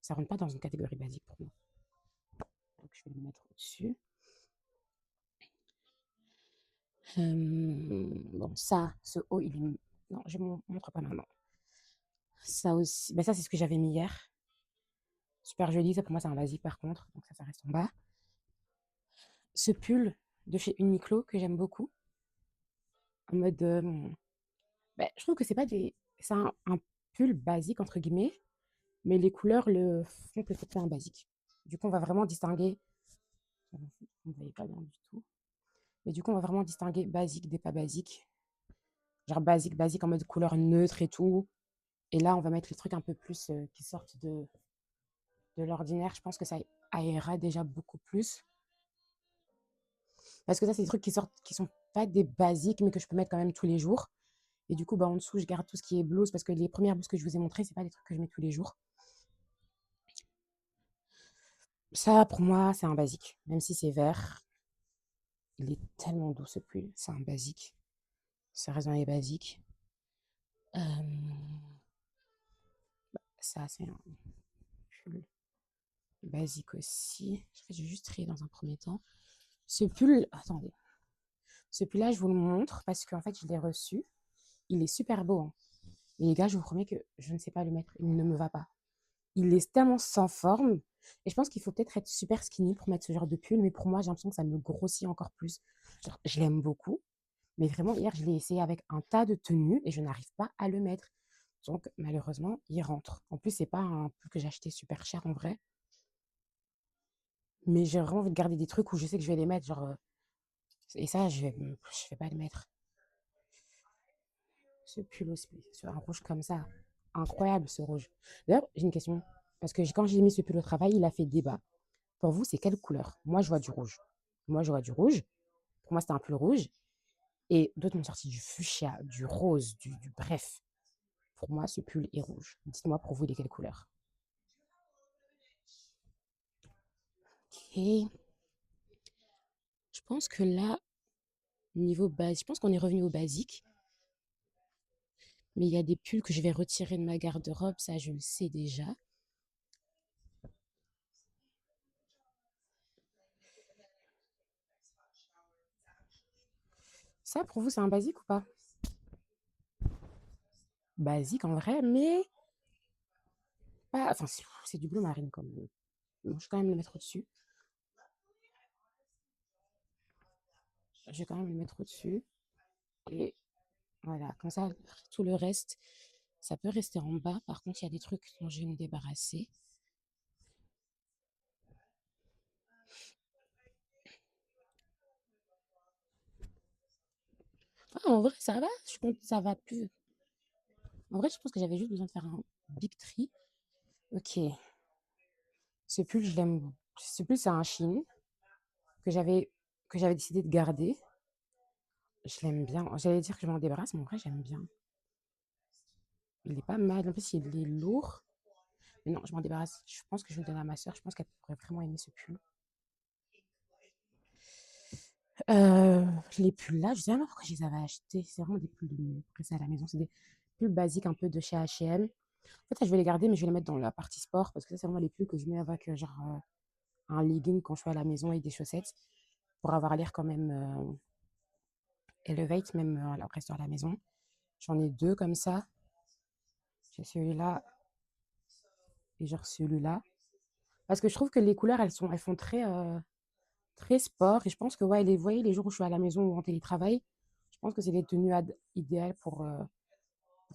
Ça rentre pas dans une catégorie basique pour moi. Donc, je vais le mettre au-dessus. Bon, ça, ce haut, il est. Non, je ne montre pas maintenant. Ça aussi. Ben ça, c'est ce que j'avais mis hier. Super joli. Ça, pour moi, c'est un basique par contre. Donc, ça reste en bas. Ce pull de chez Uniqlo que j'aime beaucoup. En mode. Ben, je trouve que c'est pas des. C'est un pull basique, entre guillemets. Mais les couleurs le font que c'est un basique. Du coup, on va vraiment distinguer. Vous ne voyez pas bien du tout. Mais du coup, on va vraiment distinguer basique des pas basiques. Genre basique en mode couleur neutre et tout. Et là, on va mettre les trucs un peu plus qui sortent de l'ordinaire. Je pense que ça aérera déjà beaucoup plus. Parce que ça, c'est des trucs qui sortent, qui sont pas des basiques, mais que je peux mettre quand même tous les jours. Et du coup, bah, en dessous, je garde tout ce qui est blouse, parce que les premières blouses que je vous ai montrées, c'est pas des trucs que je mets tous les jours. Ça, pour moi, c'est un basique. Même si c'est vert, il est tellement doux ce pull. C'est un basique. Ça reste dans les basiques. Hem, Ça, c'est un pull basique aussi. En fait, je vais juste trier dans un premier temps. Ce pull, attendez, ce pull-là, je vous le montre parce qu'en fait, je l'ai reçu. Il est super beau, hein. Mais les gars, je vous promets que je ne sais pas le mettre. Il ne me va pas. Il est tellement sans forme. Et je pense qu'il faut peut-être être super skinny pour mettre ce genre de pull. Mais pour moi, j'ai l'impression que ça me grossit encore plus. Genre, je l'aime beaucoup. Mais vraiment, hier, je l'ai essayé avec un tas de tenues et je n'arrive pas à le mettre. Donc, malheureusement, il rentre. En plus, c'est pas un pull que j'ai acheté super cher en vrai. Mais j'ai vraiment envie de garder des trucs où je sais que je vais les mettre. Genre, et ça, je vais pas le mettre. Ce pull aussi, sur un rouge comme ça. Incroyable ce rouge. D'ailleurs, j'ai une question. Parce que quand j'ai mis ce pull au travail, il a fait débat. Pour vous, c'est quelle couleur? Moi, je vois du rouge. Moi, je vois du rouge. Pour moi, c'était un pull rouge. Et d'autres m'ont sorti du fuchsia, du rose, bref. Pour moi, ce pull est rouge. Dites-moi pour vous, il est quelle couleur? Ok. Je pense que là, niveau base, je pense qu'on est revenu au basique. Mais il y a des pulls que je vais retirer de ma garde-robe, ça je le sais déjà. Ça, pour vous, c'est un basique ou pas? Basique en vrai, mais pas. Enfin, c'est du bleu marine comme. Bon, je vais quand même le mettre au-dessus. Je vais quand même le mettre au-dessus. Et voilà, comme ça, tout le reste, ça peut rester en bas. Par contre, il y a des trucs dont je vais me débarrasser. Ah, en vrai, ça va. Je compte, ça va plus. En vrai, je pense que j'avais juste besoin de faire un big tri. Ok. Ce pull, je l'aime. Ce pull, c'est un chine que j'avais que j'avais décidé de garder. Je l'aime bien. J'allais dire que je m'en débarrasse, mais en vrai, j'aime bien. Il est pas mal. En plus, il est lourd. Mais non, je m'en débarrasse. Je pense que je vais le donner à ma soeur. Je pense qu'elle pourrait vraiment aimer ce pull. Les pulls là, je sais même pas pourquoi je les avais achetés. C'est vraiment des pulls pressés à la maison. C'est des pulls basiques un peu de chez H&M. En fait, ça, je vais les garder, mais je vais les mettre dans la partie sport parce que ça, c'est vraiment les pulls que je mets avec genre un legging quand je suis à la maison et des chaussettes pour avoir l'air quand même elevate, même à la reste à la maison. J'en ai deux comme ça. J'ai celui-là et genre celui-là. Parce que je trouve que les couleurs, elles font très sport. Et je pense que, ouais, vous voyez, les jours où je suis à la maison ou en télétravail, je pense que c'est les tenues idéales pour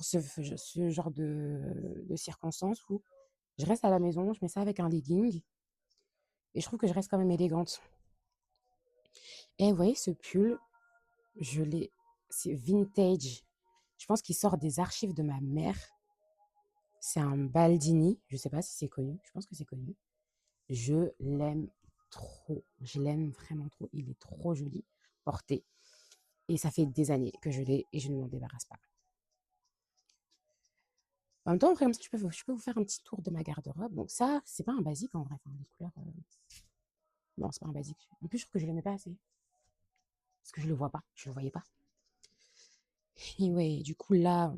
ce genre de circonstances où je reste à la maison, je mets ça avec un legging et je trouve que je reste quand même élégante. Et vous voyez, ce pull, je l'ai, c'est vintage. Je pense qu'il sort des archives de ma mère. C'est un Baldini. Je sais pas si c'est connu. Je pense que c'est connu. Je l'aime trop. Je l'aime vraiment trop. Il est trop joli porté. Et ça fait des années que je l'ai et je ne m'en débarrasse pas. En même temps, après, comme ça, je peux vous faire un petit tour de ma garde-robe. Donc ça, c'est pas un basique en vrai. Enfin, les couleurs, non, c'est pas un basique. En plus, je trouve que je l'aimais pas assez. Parce que je le vois pas. Je le voyais pas. Et ouais, du coup, là,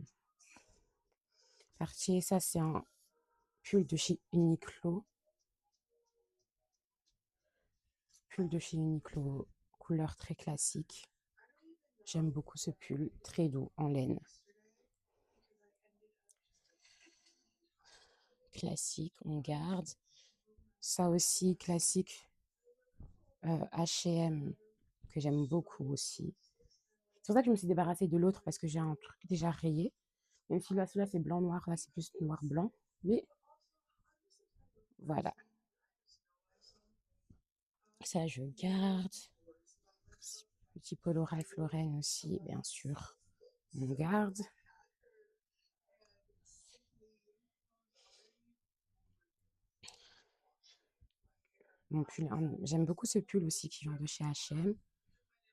partie, ça, c'est un pull de chez Uniqlo. Pull de chez Uniqlo, couleur très classique. J'aime beaucoup ce pull, très doux, en laine. Classique, on garde. Ça aussi, classique, H&M, que j'aime beaucoup aussi. C'est pour ça que je me suis débarrassée de l'autre, parce que j'ai un truc déjà rayé. Même si là, celui-là, c'est blanc-noir, là, c'est plus noir-blanc. Mais voilà, ça, je garde. Petit polo Ralph Lauren aussi, bien sûr, on garde. Mon pull, j'aime beaucoup ce pull aussi qui vient de chez H&M.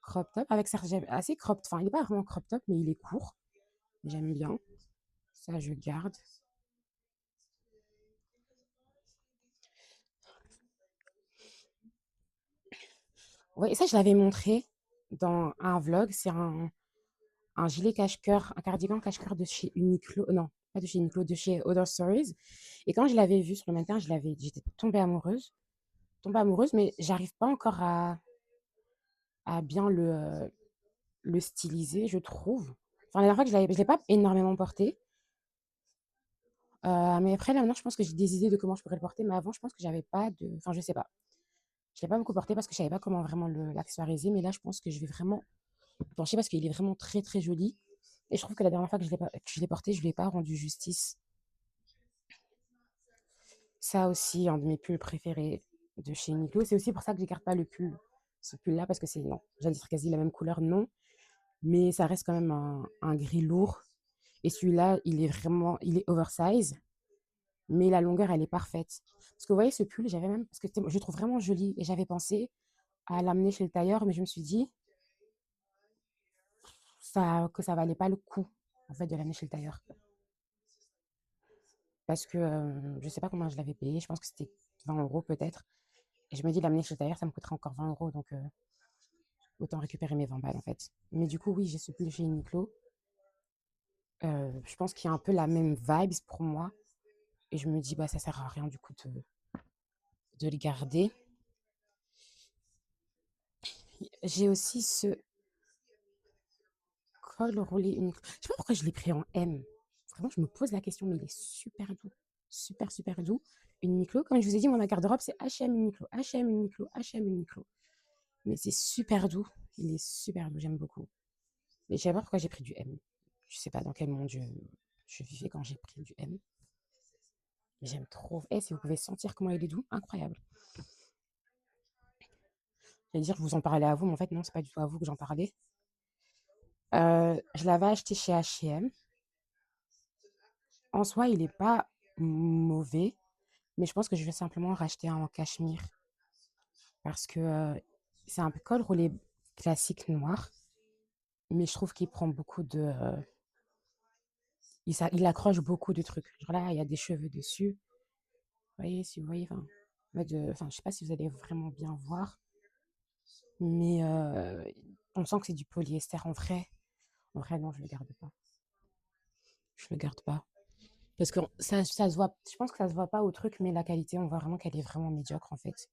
Crop top, avec ça, j'aime assez crop, enfin, il n'est pas vraiment crop top, mais il est court. J'aime bien. Ça, je garde. Oui, ça, je l'avais montré dans un vlog. C'est un gilet cache-cœur, un cardigan cache-cœur de chez Uniqlo, non, pas de chez Uniqlo, de chez Other Stories. Et quand je l'avais vu sur le mannequin, j'étais tombée amoureuse, mais j'arrive pas encore à bien le styliser, je trouve. Enfin, la dernière fois que je l'ai pas énormément porté. Mais après, là, maintenant, je pense que j'ai des idées de comment je pourrais le porter. Mais avant, je pense que j'avais pas de. Enfin, je sais pas. Je l'ai pas beaucoup porté parce que je savais pas comment vraiment l'accessoiriser. Mais là, je pense que je vais vraiment pencher parce qu'il est vraiment très, très joli. Et je trouve que la dernière fois que je l'ai porté, je lui ai pas rendu justice. Ça aussi, un de mes pulls préférés de chez Uniqlo. C'est aussi pour ça que je garde pas ce pull-là, parce que c'est, non, j'allais dire quasi la même couleur, non. Mais ça reste quand même un gris lourd. Et celui-là, il est oversize, mais la longueur, elle est parfaite. Parce que vous voyez, ce pull, parce que je le trouve vraiment joli, et j'avais pensé à l'amener chez le tailleur, mais je me suis dit que ça valait pas le coup, en fait, de l'amener chez le tailleur. Parce que je sais pas combien je l'avais payé, je pense que c'était 20 € peut-être. Et je me dis, l'amener chez le tailleur, ça me coûterait encore 20 €, donc autant récupérer mes 20 balles, en fait. Mais du coup, oui, j'ai ce pull chez Uniqlo. Je pense qu'il y a un peu la même vibes pour moi. Et je me dis, bah, ça sert à rien, du coup, de le garder. J'ai aussi ce col roulé Uniqlo. Je sais pas pourquoi je l'ai pris en M. Vraiment, je me pose la question, mais il est super doux. Super, super doux. Uniqlo, comme je vous ai dit, moi, ma garde-robe, c'est H&M Uniqlo, H&M Uniqlo, H&M Uniqlo. Mais c'est super doux. Il est super doux, j'aime beaucoup. Mais je sais pas pourquoi j'ai pris du M. Je sais pas dans quel monde je vivais quand j'ai pris du M. Mais j'aime trop. Et si vous pouvez sentir comment il est doux, incroyable. J'allais dire, vous en parlez à vous, mais en fait, non, c'est pas du tout à vous que j'en parlais. Je l'avais acheté chez H&M. En soi, il est pas mauvais, mais je pense que je vais simplement racheter un en cachemire parce que c'est un col roulé classique noir, mais je trouve qu'il prend beaucoup de. Il accroche beaucoup de trucs. Genre là, il y a des cheveux dessus. Vous voyez, si vous voyez, enfin, je sais pas si vous allez vraiment bien voir, mais on sent que c'est du polyester en vrai. En vrai, non, je le garde pas. Je le garde pas. Parce que ça se voit, je pense que ça se voit pas au truc, mais la qualité, on voit vraiment qu'elle est vraiment médiocre en fait.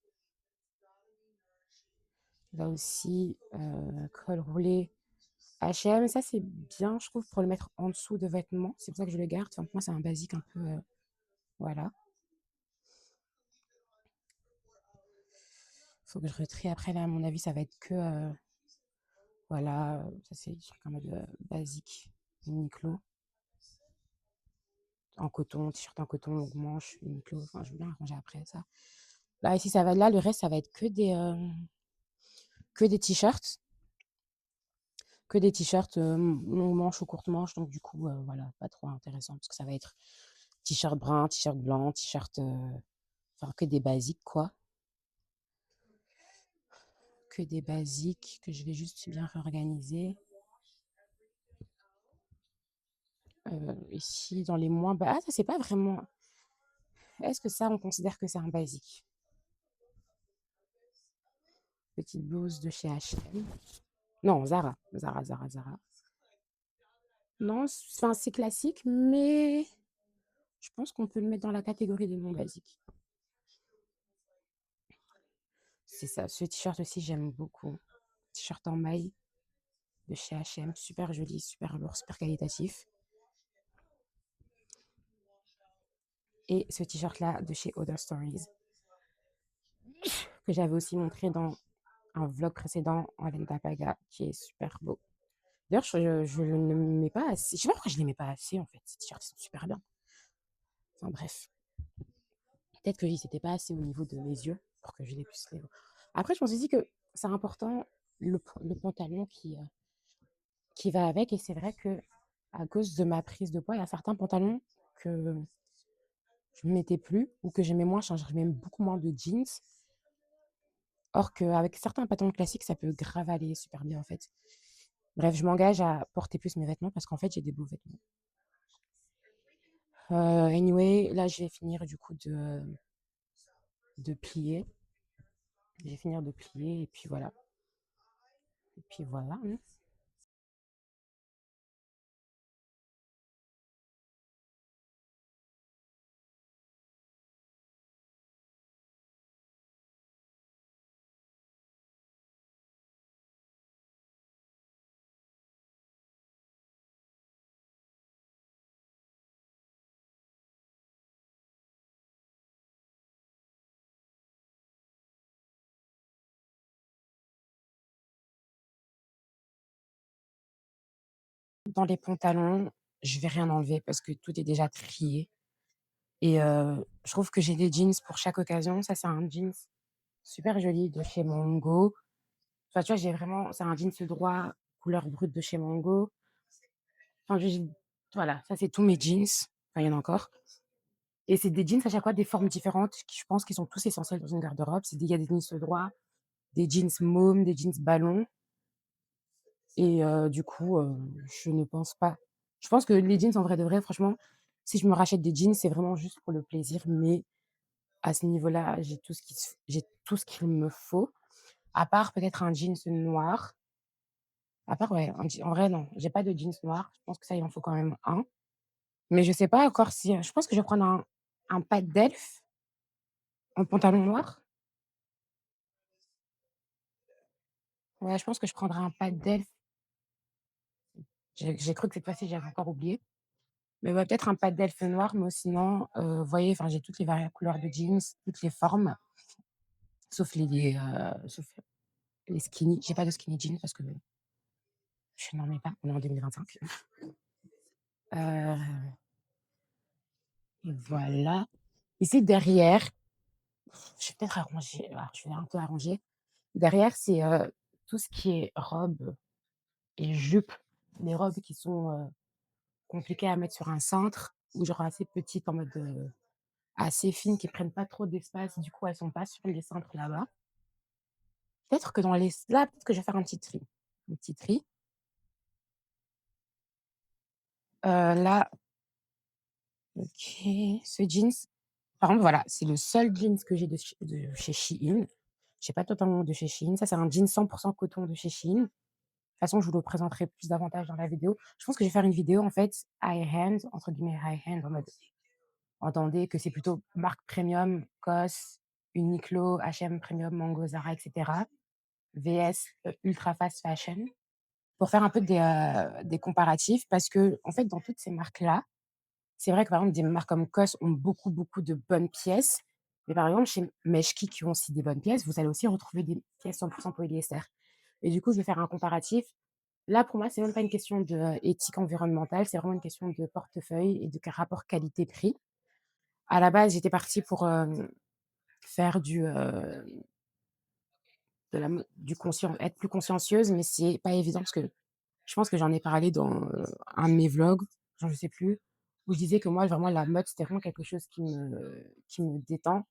Là aussi, col roulé H&M, ça c'est bien, je trouve, pour le mettre en dessous de vêtements. C'est pour ça que je le garde. Enfin, pour moi, c'est un basique un peu, voilà. Faut que je retrie. Après, là, à mon avis, ça va être que, voilà, ça c'est des trucs en mode basique, Uniqlo, en coton, t-shirt en coton, longue manche, Uniqlo. Enfin, je vais bien arranger après ça. Là, ici, ça va, là, le reste, ça va être que des t-shirts. Que des t-shirts longue manche ou courte manche. Donc, du coup, voilà, pas trop intéressant parce que ça va être t-shirt brun, t-shirt blanc, t-shirt. Enfin, que des basiques, quoi. Que des basiques que je vais juste bien réorganiser. Ici, dans les moins bas. Ah, ça, c'est pas vraiment. Est-ce que ça, on considère que c'est un basique? Petite blouse de chez H&M. Non, Zara. Zara, Zara, Zara. Non, enfin, c'est classique, mais je pense qu'on peut le mettre dans la catégorie des non basiques. C'est ça. Ce t-shirt aussi, j'aime beaucoup. T-shirt en maille de chez H&M. Super joli, super lourd, super qualitatif. Et ce t-shirt-là de chez Other Stories, que j'avais aussi montré dans un vlog précédent en laine d'alpaga, qui est super beau. D'ailleurs, je ne le mets pas assez. Je sais pas pourquoi je les mets pas assez, en fait. Ces t-shirts, ils sont super bien. Enfin, bref. Peut-être que c'était pas assez au niveau de mes yeux pour que je les puisse les. Après, je me suis dit que c'est important le pantalon qui va avec. Et c'est vrai que à cause de ma prise de poids, il y a certains pantalons que je ne mettais plus ou que j'aimais moins. J'aimais même beaucoup moins de jeans. Or qu'avec certains pantalons classiques, ça peut grave aller super bien en fait. Bref, je m'engage à porter plus mes vêtements parce qu'en fait, j'ai des beaux vêtements. Anyway, là, je vais finir du coup de plier. Je vais finir de plier et puis voilà. Et puis voilà. Hein. dans les pantalons, je vais rien enlever parce que tout est déjà trié et je trouve que j'ai des jeans pour chaque occasion. Ça, c'est un jeans super joli de chez Mango. Enfin, tu vois, j'ai vraiment c'est un jeans droit, couleur brute de chez Mango. Enfin, j'ai voilà, ça, c'est tous mes jeans. Enfin, il y en a encore et c'est des jeans à chaque fois des formes différentes qui je pense qu'ils sont tous essentiels dans une garde-robe. C'est des il y a des jeans droits, des jeans mômes, des jeans ballon et du coup, je ne pense pas je pense que les jeans en vrai de vrai, franchement, si je me rachète des jeans, c'est vraiment juste pour le plaisir, mais à ce niveau-là, j'ai tout ce qu'il me faut, à part peut-être un jeans noir. À part, ouais, un je en vrai non, j'ai pas de jeans noir. Je pense que ça, il en faut quand même un. Mais je sais pas encore si, je pense que je vais prendre un pas d'elfe en pantalon noir. Ouais, je pense que je prendrai un pas d'elfe. J'ai cru que cette fois-ci, j'avais encore oublié. Mais ouais, peut-être un pas d'elfe noir, mais sinon, vous voyez, enfin, j'ai toutes les couleurs de jeans, toutes les formes, sauf les skinny. J'ai pas de skinny jeans parce que je n'en mets pas. On est en 2025. Heu et voilà. Ici derrière, je vais peut-être arranger, alors je vais un peu arranger. Derrière, c'est, tout ce qui est robe et jupe, les robes qui sont, compliquées à mettre sur un cintre ou genre assez petites en mode, assez fines qui prennent pas trop d'espace, du coup elles sont pas sur les cintres là-bas. Peut-être que dans les là, peut-être que je vais faire un petit tri. Un petit tri. Là, OK, ce jeans, par contre, voilà, c'est le seul jeans que j'ai de chez Shein. J'ai pas totalement de chez Shein. Ça, c'est un jean 100 coton de chez Shein. De toute façon, je vous le présenterai plus davantage dans la vidéo. Je pense que je vais faire une vidéo, en fait, high end, entre guillemets «high end», en mode entendez que c'est plutôt marque premium, COS, Uniqlo, H&M premium, Mango, Zara et cetera, VS, ultra fast fashion, pour faire un peu des comparatifs parce qu'en fait, dans toutes ces marques-là, c'est vrai que, par exemple, des marques comme COS ont beaucoup, beaucoup de bonnes pièces, mais par exemple, chez Meshki, qui ont aussi des bonnes pièces, vous allez aussi retrouver des pièces 100 polyester et du coup, je vais faire un comparatif. Là, pour moi, c'est même pas une question de, éthique environnementale, c'est vraiment une question de portefeuille et de rapport qualité-prix. À la base, j'étais partie pour, faire de la mo du conscient être plus consciencieuse, mais c'est pas évident parce que je pense que j'en ai parlé dans, un de mes vlogs, genre je sais plus, où je disais que moi vraiment la mode, c'était vraiment quelque chose qui me détend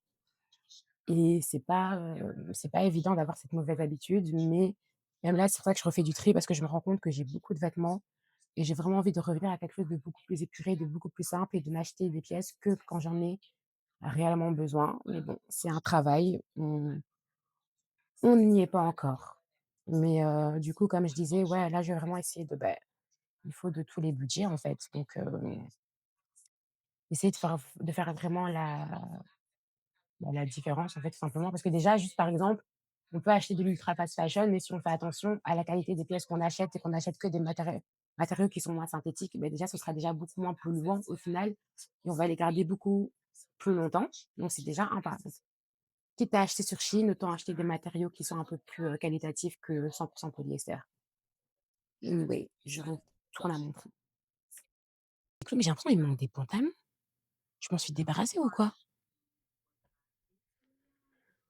et c'est pas évident d'avoir cette mauvaise habitude, mais même là, c'est pour ça que je refais du tri parce que je me rends compte que j'ai beaucoup de vêtements et j'ai vraiment envie de revenir à quelque chose de beaucoup plus épuré, de beaucoup plus simple et de m'acheter des pièces que quand j'en ai réellement besoin. Mais bon, c'est un travail, on n'y est pas encore. Mais du coup, comme je disais, ouais, là, je vais vraiment essayer il faut de tous les budgets, en fait. Donc essayer de faire vraiment la différence, en fait, tout simplement. Parce que déjà, juste par exemple, on peut acheter de l'ultra fast fashion, mais si on fait attention à la qualité des pièces qu'on achète et qu'on achète que des matériaux qui sont moins synthétiques, beh, déjà, ce sera déjà beaucoup moins polluant au final et on va les garder beaucoup plus longtemps. Donc c'est déjà un pas. Quitte à acheter sur Chine, autant acheter des matériaux qui sont un peu plus, qualitatifs que 100 polyester. Anyway, je retourne à mon truc. Mais j'ai l'impression qu'il me manque des pantalons. Je m'en suis débarrassée ou quoi?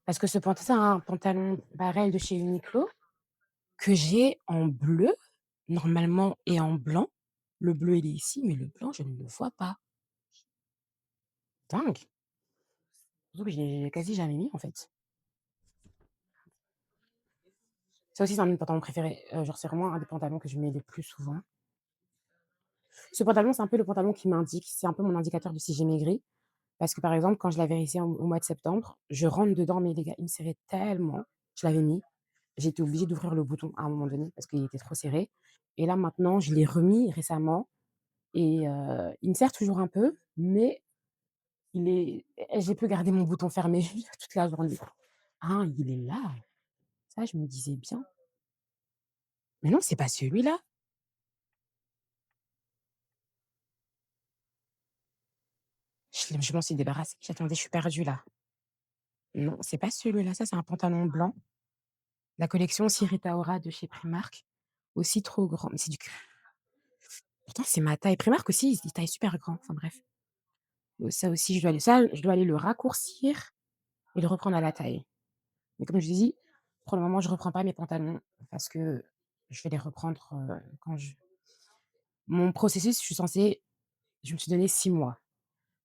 Parce que c'est un pantalon pareil de chez Uniqlo que j'ai en bleu, normalement, et en blanc. Le bleu, il est ici, mais le blanc, je ne le vois pas. Dingue! Surtout que je l'ai quasi jamais mis, en fait. Ça aussi, c'est un de mes pantalons préférés. Genre, c'est vraiment un des pantalons que je mets le plus souvent. Ce pantalon, c'est un peu le pantalon qui m'indique, c'est un peu mon indicateur de si j'ai maigri. Parce que, par exemple, quand je l'avais essayé au mois de septembre, je rentre dedans, mais les gars, il me serrait tellement. Je l'avais mis, j'ai été obligée d'ouvrir le bouton à un moment donné parce qu'il était trop serré et là, maintenant, je l'ai remis récemment et il me serre toujours un peu, mais j'ai pu garder mon bouton fermé toute la journée. Ah, il est là! Ça, je me disais bien. Mais non, c'est pas celui-là. Je m'en suis débarrassée. J'attendais, je suis perdue là. Non, c'est pas celui-là, ça, c'est un pantalon blanc. La collection aussi Rita Ora de chez Primark, aussi trop grand, mais c'est du Pourtant, c'est ma taille. Primark aussi, ils taillent super grand. Enfin bref. Ça aussi, je dois aller le raccourcir et le reprendre à la taille. Mais comme je vous ai dit, pour le moment, je reprends pas mes pantalons parce que je vais les reprendre, quand je mon processus, je me suis donné 6 mois.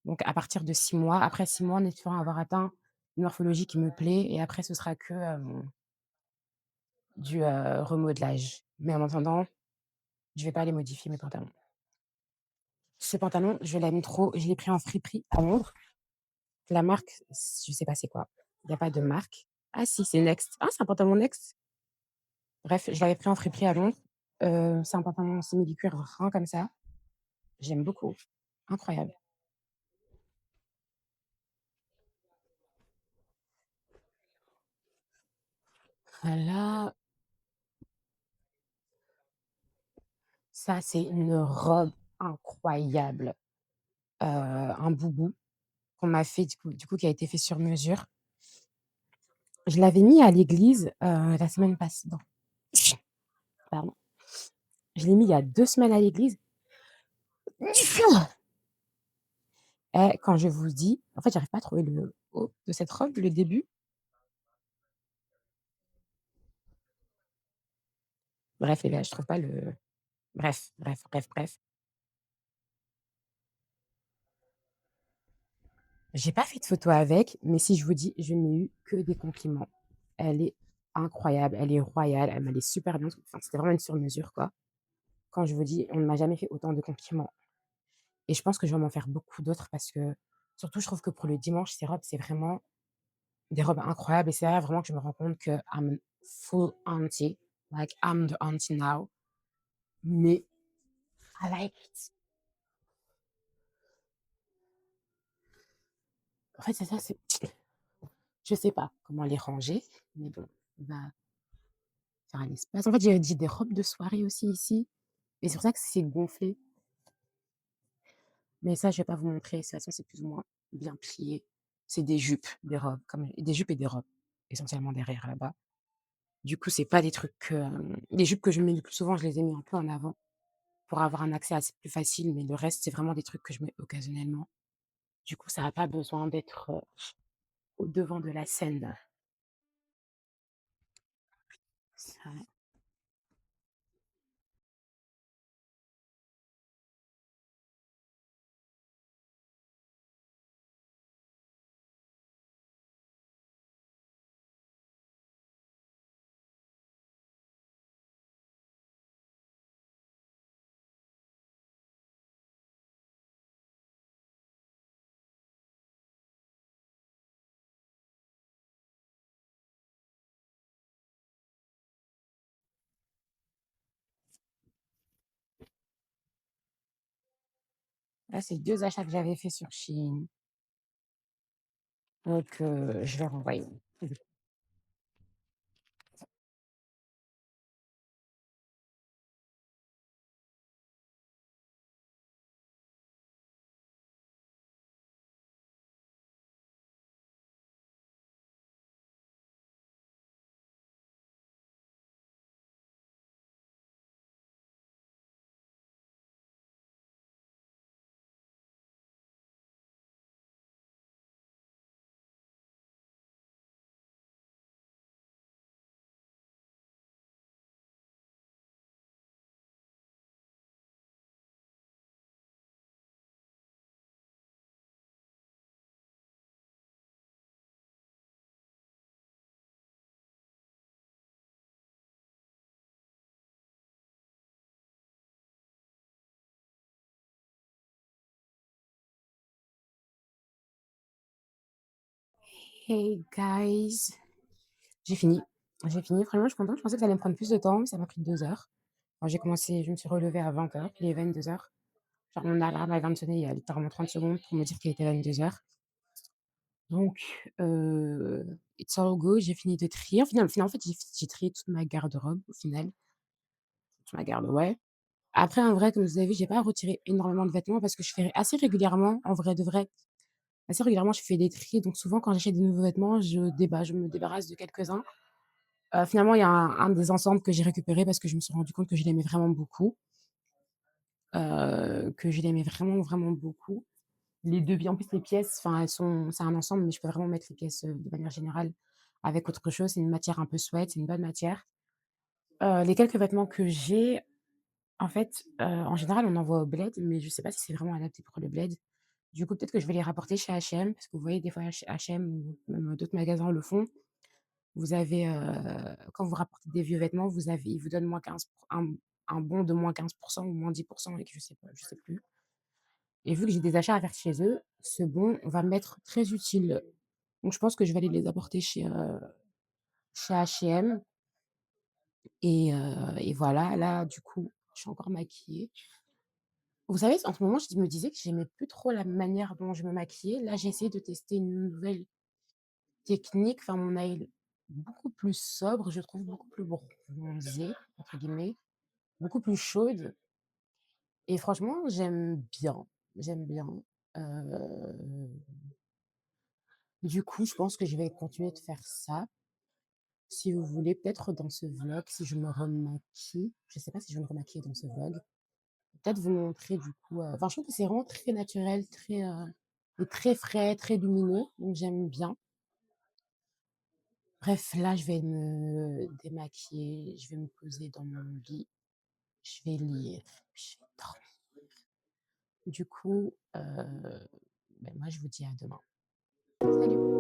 Donc à partir de 6 mois, après 6 mois, en espérant avoir atteint une morphologie qui me plaît et après ce sera que, du, remodelage. Mais en attendant, je vais pas aller modifier mes pantalons. Ce pantalon, je l'ai pris en friperie à Londres. La marque, je sais pas c'est quoi. Il y a pas de marque. Ah si, c'est Next. Ah, c'est un pantalon Next. Bref, je l'avais pris en friperie à Londres. C'est un pantalon simili-cuir rond comme ça. J'aime beaucoup. Incroyable. Voilà, ça c'est une robe incroyable, un boubou qu'on m'a fait du coup qui a été fait sur mesure. Je l'avais mis à l'église, la semaine passée non, pardon. Je l'ai mis il y a 2 semaines à l'église. Et quand je vous dis en fait, j'arrive pas à trouver le haut de cette robe, le début. Bref les gars, je trouve pas le bref. J'ai pas fait de photo avec, mais si je vous dis, je n'ai eu que des compliments. Elle est incroyable, elle est royale, elle m'allait super bien, enfin, c'était vraiment une sur mesure, quoi. Quand je vous dis, on ne m'a jamais fait autant de compliments et je pense que je vais m'en faire beaucoup d'autres parce que surtout, je trouve que pour le dimanche, ces robes, c'est vraiment des robes incroyables et c'est là vraiment que je me rends compte que I'm full auntie, like I'm the auntie now, mais I like it. En fait, c'est ça, c'est je sais pas comment les ranger, mais bon, on va faire un espace. En fait, j'ai des robes de soirée aussi ici et c'est pour ça que c'est gonflé, mais ça, je vais pas vous montrer. De toute façon, c'est plus ou moins bien plié. C'est des jupes, des robes, comme des jupes et des robes, essentiellement derrière là-bas. Du coup, c'est pas des trucs, les jupes que je mets le plus souvent, je les ai mis un peu en avant pour avoir un accès assez plus facile, mais le reste, c'est vraiment des trucs que je mets occasionnellement. Du coup, ça a pas besoin d'être, au devant de la scène. Ça là, c'est 2 achats que j'avais fait sur Shein, donc je vais renvoyer. Hey guys, j'ai fini. J'ai fini. Franchement, je suis contente. Je pensais que ça allait me prendre plus de temps, mais ça m'a pris 2 heures. Quand je me suis relevée à 20:00, il est 22:00. Genre mon alarme elle vient de sonner il y a littéralement 30 secondes pour me dire qu'il était 22:00. Donc it's all good, j'ai fini de trier. En fait, j'ai trié toute ma garde-robe au final. Toute ma garde ouais. Après en vrai, comme vous avez vu, j'ai pas retiré énormément de vêtements parce que je fais assez régulièrement, en vrai de vrai, assez régulièrement, je fais des tris. Donc souvent quand j'achète des nouveaux vêtements, je me débarrasse de quelques-uns. Finalement, il y a un des ensembles que j'ai récupéré parce que je me suis rendu compte que je l'aimais vraiment beaucoup. que je l'aimais vraiment, vraiment beaucoup. Les 2 en plus les pièces, enfin elles sont c'est un ensemble, mais je peux vraiment mettre les pièces, de manière générale avec autre chose. C'est une matière un peu sweat, c'est une bonne matière. Les quelques vêtements que j'ai, en fait, en général, on envoie au Bled, mais je sais pas si c'est vraiment adapté pour le Bled. Du coup, peut-être que je vais les rapporter chez H&M parce que vous voyez, des fois, H&M ou même d'autres magasins le font. Vous avez, quand vous rapportez des vieux vêtements, ils vous donnent moins 15 un bon de moins 15 ou moins 10 et que je sais pas, je sais plus. Et vu que j'ai des achats à faire chez eux, ce bon va m'être très utile. Donc je pense que je vais aller les apporter chez H&M et voilà. Là, du coup, je suis encore maquillée. Vous savez, en ce moment, je me disais que j'aimais plus trop la manière dont je me maquillais. Là, j'ai essayé de tester une nouvelle technique, enfin mon œil beaucoup plus sobre, je trouve beaucoup plus «bronzée» entre guillemets, beaucoup plus chaude et franchement j'aime bien. Heu, du coup, je pense que je vais continuer de faire ça. Si vous voulez, peut-être dans ce vlog, si je me remaquille, je sais pas si je vais me remaquiller dans ce vlog, peut-être vous montrer du coup, enfin je trouve que c'est vraiment très naturel, très, et très frais, très lumineux, donc j'aime bien. Bref, là, je vais me démaquiller, je vais me poser dans mon lit, je vais lire, je vais dormir. Du coup, moi, je vous dis à demain. Salut.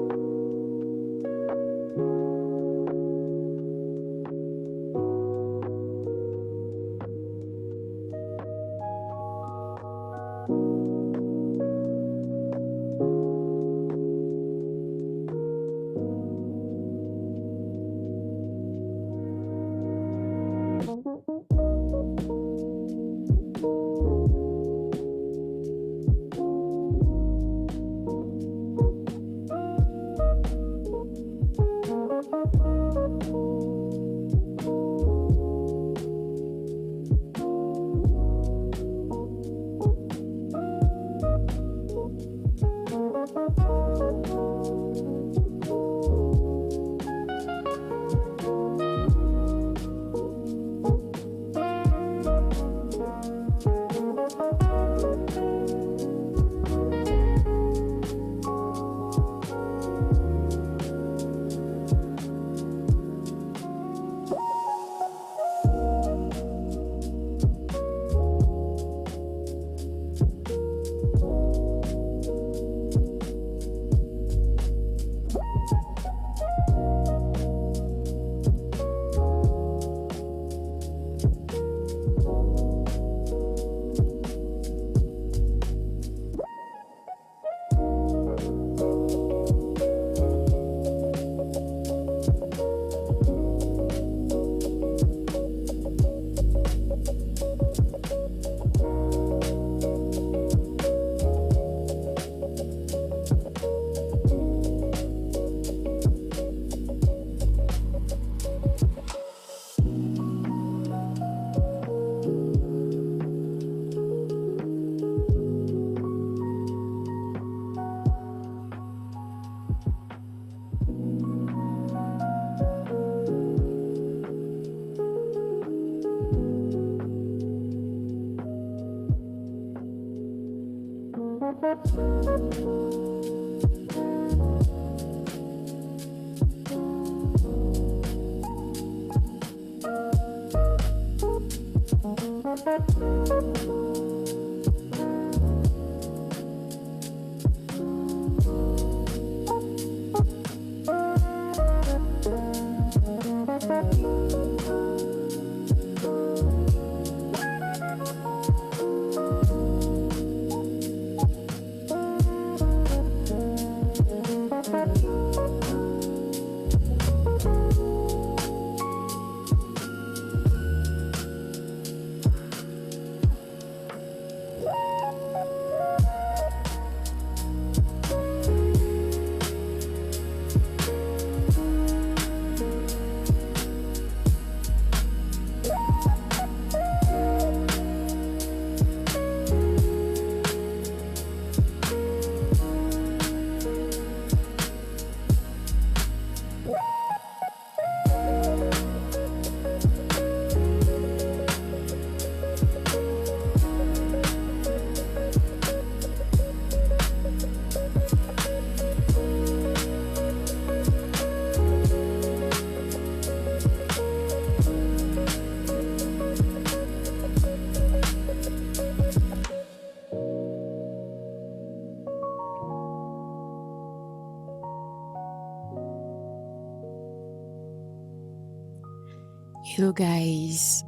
Hello guys,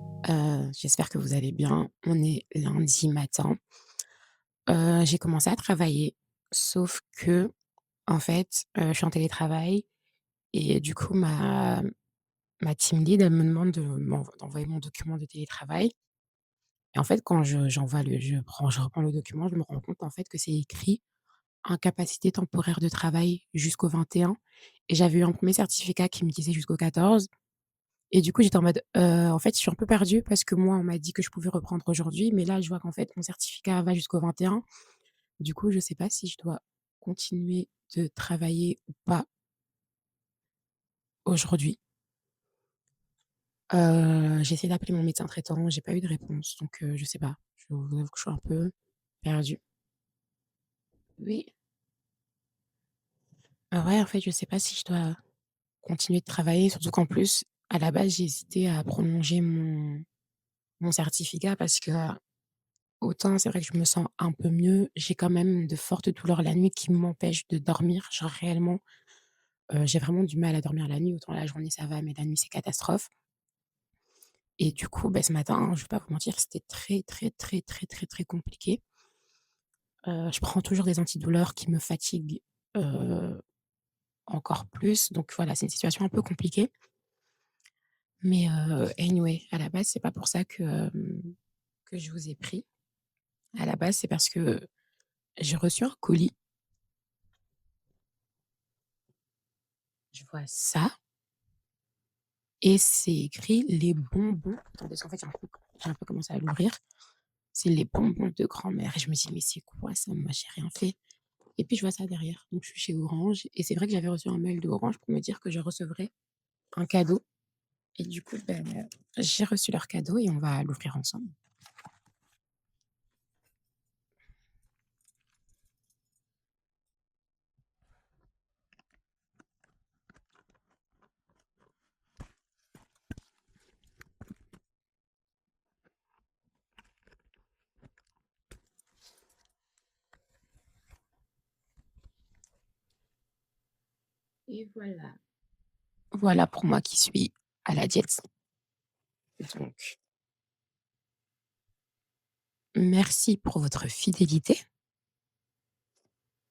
j'espère que vous allez bien. On est lundi matin. J'ai commencé à travailler, sauf que en fait, je suis en télétravail et du coup ma team lead, elle me demande d'envoyer mon document de télétravail et en fait quand j'envoie le je reprends le document, je me rends compte en fait que c'est écrit incapacité temporaire de travail jusqu'au 21 et j'avais eu un premier certificat qui me disait jusqu'au 14. Et du coup, j'étais en mode, en fait, je suis un peu perdue parce que moi, on m'a dit que je pouvais reprendre aujourd'hui, mais là, je vois qu'en fait, mon certificat va jusqu'au 21. Du coup, je sais pas si je dois continuer de travailler ou pas aujourd'hui. J'ai essayé d'appeler mon médecin traitant, j'ai pas eu de réponse, donc je sais pas. Je vous avoue que je suis un peu perdue. Oui. Ouais, en fait, je sais pas si je dois continuer de travailler, surtout qu'en plus, à la base, j'ai hésité à prolonger mon certificat parce que autant c'est vrai que je me sens un peu mieux, j'ai quand même de fortes douleurs la nuit qui m'empêchent de dormir. Genre réellement, j'ai vraiment du mal à dormir la nuit. Autant la journée ça va, mais la nuit c'est catastrophe et du coup, ce matin, hein, je vais pas vous mentir, c'était très, très, très, très, très, très compliqué. Je prends toujours des antidouleurs qui me fatiguent, heu, encore plus. Donc voilà, c'est une situation un peu compliquée. Mais anyway, à la base, c'est pas pour ça que je vous ai pris. À la base, c'est parce que j'ai reçu un colis. Je vois ça et c'est écrit les bonbons attendez, parce qu'en fait, j'ai un peu commencé à l'ouvrir. C'est les bonbons de grand-mère et je me dis: «Mais c'est quoi ça? Moi, j'ai rien fait» et puis je vois ça derrière. Donc je suis chez Orange et c'est vrai que j'avais reçu un mail d'Orange pour me dire que je recevrais un cadeau et du coup, j'ai reçu leur cadeau et on va l'ouvrir ensemble. Et voilà. Voilà pour moi qui suis à la diète. Donc merci pour votre fidélité.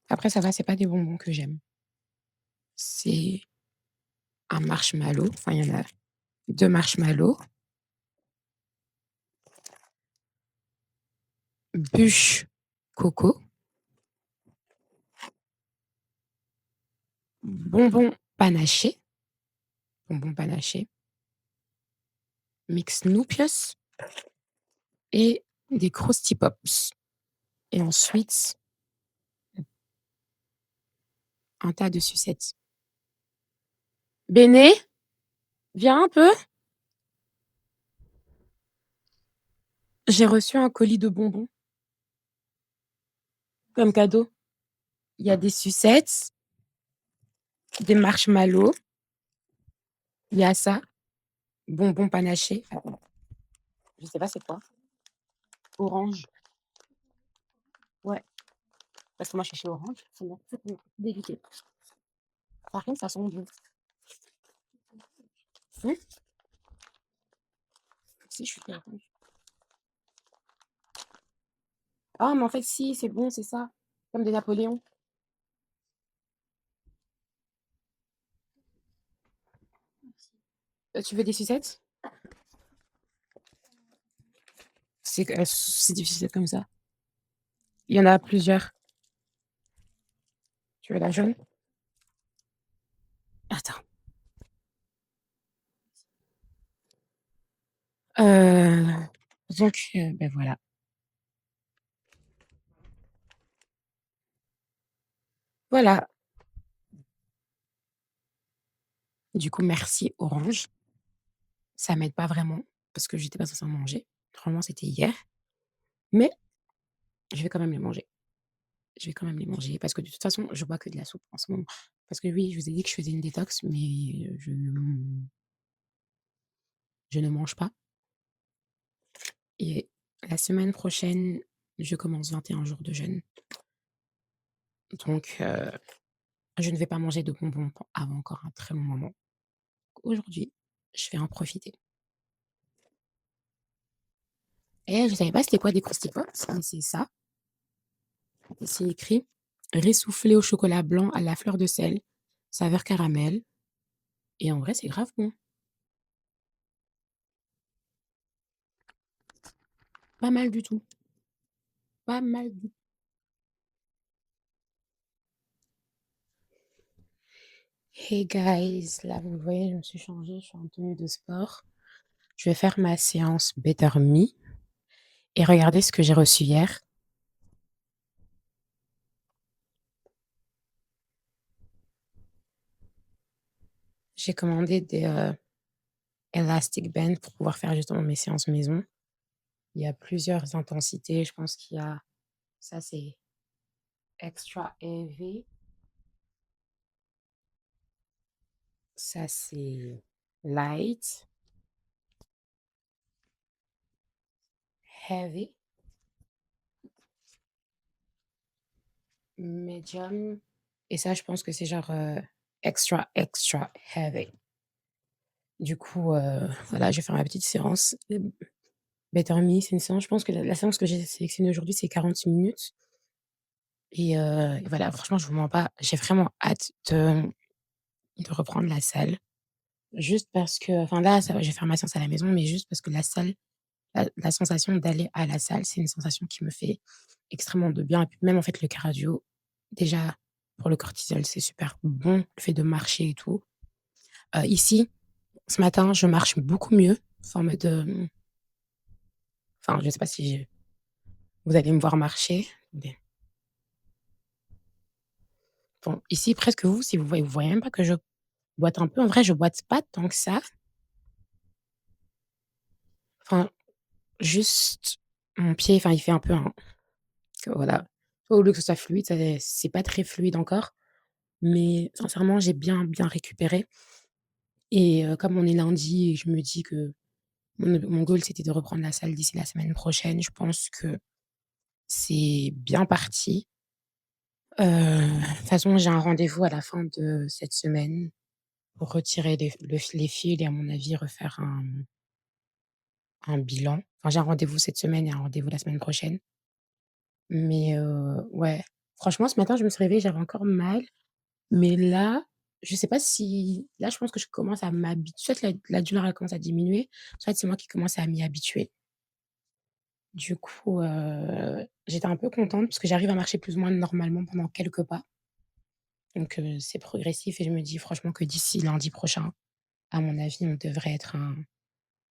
Après ça va, c'est pas des bonbons que j'aime. C'est un marshmallow, enfin il y en a 2 marshmallows, bûche coco, bonbons panachés, bonbons panachés, mix Noupios et des Krusty Pops et ensuite un tas de sucettes. Béné, viens un peu. J'ai reçu un colis de bonbons comme cadeau. Il y a des sucettes, des marshmallows, il y a ça, bonbons panachés. Attends, je sais pas c'est quoi. Orange. Ouais, parce que moi je suis chez Orange, c'est bon, c'est bon, délicat. Par contre, ça sent bon. Mmh, si je suis chez Orange. Ah mais en fait si, c'est bon, c'est ça, comme des Napoléons. Tu veux des sucettes? C'est des sucettes comme ça. Il y en a plusieurs. Tu veux la jaune? Attends. Heu, donc voilà. Voilà. Du coup, merci Orange. Ça m'aide pas vraiment parce que j'étais pas censée en manger. Normalement, c'était hier, mais je vais quand même les manger. Je vais quand même les manger parce que de toute façon, je bois que de la soupe en ce moment. Parce que oui, je vous ai dit que je faisais une détox, mais je ne mange pas et la semaine prochaine, je commence 21 jours de jeûne. Donc je ne vais pas manger de bonbons avant encore un très long moment. Aujourd'hui, je vais en profiter. Et je savais pas c'était quoi des Krusty Pops, mais c'est ça. Et c'est écrit: «Riz soufflé au chocolat blanc à la fleur de sel, saveur caramel» et en vrai, c'est grave bon. Pas mal du tout, pas mal du Hey guys, là, vous voyez, je me suis changée, je suis en tenue de sport. Je vais faire ma séance Better Me et regardez ce que j'ai reçu hier. J'ai commandé des, Elastic Band pour pouvoir faire justement mes séances maison. Il y a plusieurs intensités, je pense qu'il y a ça, c'est extra heavy, ça, c'est light, heavy, medium et ça, je pense que c'est genre, extra, extra heavy. Du coup, voilà, je vais faire ma petite séance. Better Me, c'est une séance je pense que la séance que j'ai sélectionnée aujourd'hui, c'est 40 minutes et voilà, franchement, je vous mens pas, j'ai vraiment hâte de reprendre la salle. Juste parce que enfin là, ça va, je vais faire ma séance à la maison, mais juste parce que la salle, la sensation d'aller à la salle, c'est une sensation qui me fait extrêmement de bien et puis même, en fait, le cardio, déjà, pour le cortisol, c'est super bon, le fait de marcher et tout. Ici, ce matin, je marche beaucoup mieux, enfin en mode, enfin, je sais pas si vous allez me voir marcher, mais bon, ici, presque vous, si vous voyez même pas que je boite un peu. En vrai, je boite pas tant que ça. Enfin, juste mon pied, enfin, il fait un peu un que voilà. Au lieu que ce soit fluide, c'est pas très fluide encore, mais sincèrement, j'ai bien, bien récupéré et comme on est lundi et je me dis que mon goal, c'était de reprendre la salle d'ici la semaine prochaine, je pense que c'est bien parti. De toute façon, j'ai un rendez-vous à la fin de cette semaine pour retirer les fils et à mon avis refaire un bilan. Enfin, j'ai un rendez-vous cette semaine et un rendez-vous la semaine prochaine. Mais ouais, franchement, ce matin, je me suis réveillée, j'avais encore mal, mais là, je sais pas si là, je pense que je commence à m'habituer. Soit la douleur, elle commence à diminuer, soit c'est moi qui commence à m'y habituer. Du coup, j'étais un peu contente parce que j'arrive à marcher plus ou moins normalement pendant quelques pas. Donc c'est progressif et je me dis franchement que d'ici lundi prochain, à mon avis, on devrait être un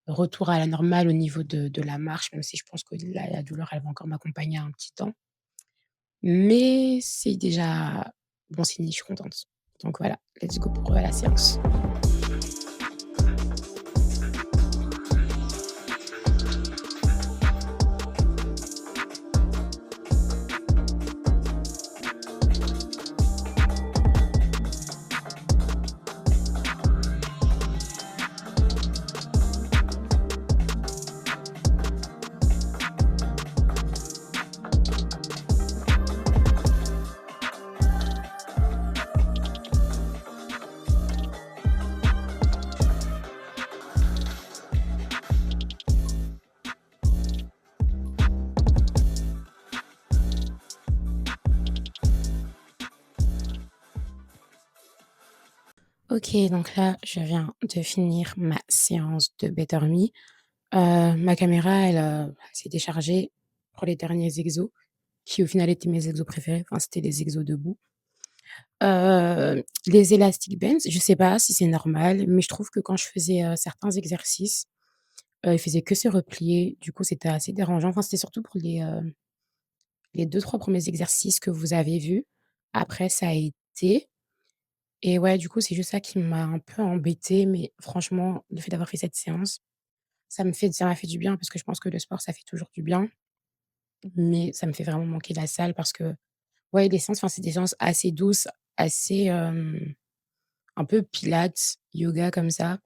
retour à la normale au niveau de la marche, même si je pense que la douleur, elle va encore m'accompagner un petit temps. Mais c'est déjà bon signe, je suis contente. Donc voilà, let's go pour, la séance. OK, donc là, je viens de finir ma séance de Better Me. Ma caméra, elle s'est déchargée pour les derniers exos, qui au final étaient mes exos préférés, enfin c'était les exos debout. Les Elastic Bands, je sais pas si c'est normal, mais je trouve que quand je faisais, certains exercices, ils faisaient que se replier. Du coup, c'était assez dérangeant. Enfin, c'était surtout pour les 2-3 premiers exercices que vous avez vus. Après, ça a été et ouais, du coup, c'est juste ça qui m'a un peu embêtée, mais franchement, le fait d'avoir fait cette séance, ça m'a fait du bien parce que je pense que le sport, ça fait toujours du bien, mais ça me fait vraiment manquer la salle parce que, ouais, les séances, enfin, c'est des séances assez douces, assez, un peu pilates, yoga comme ça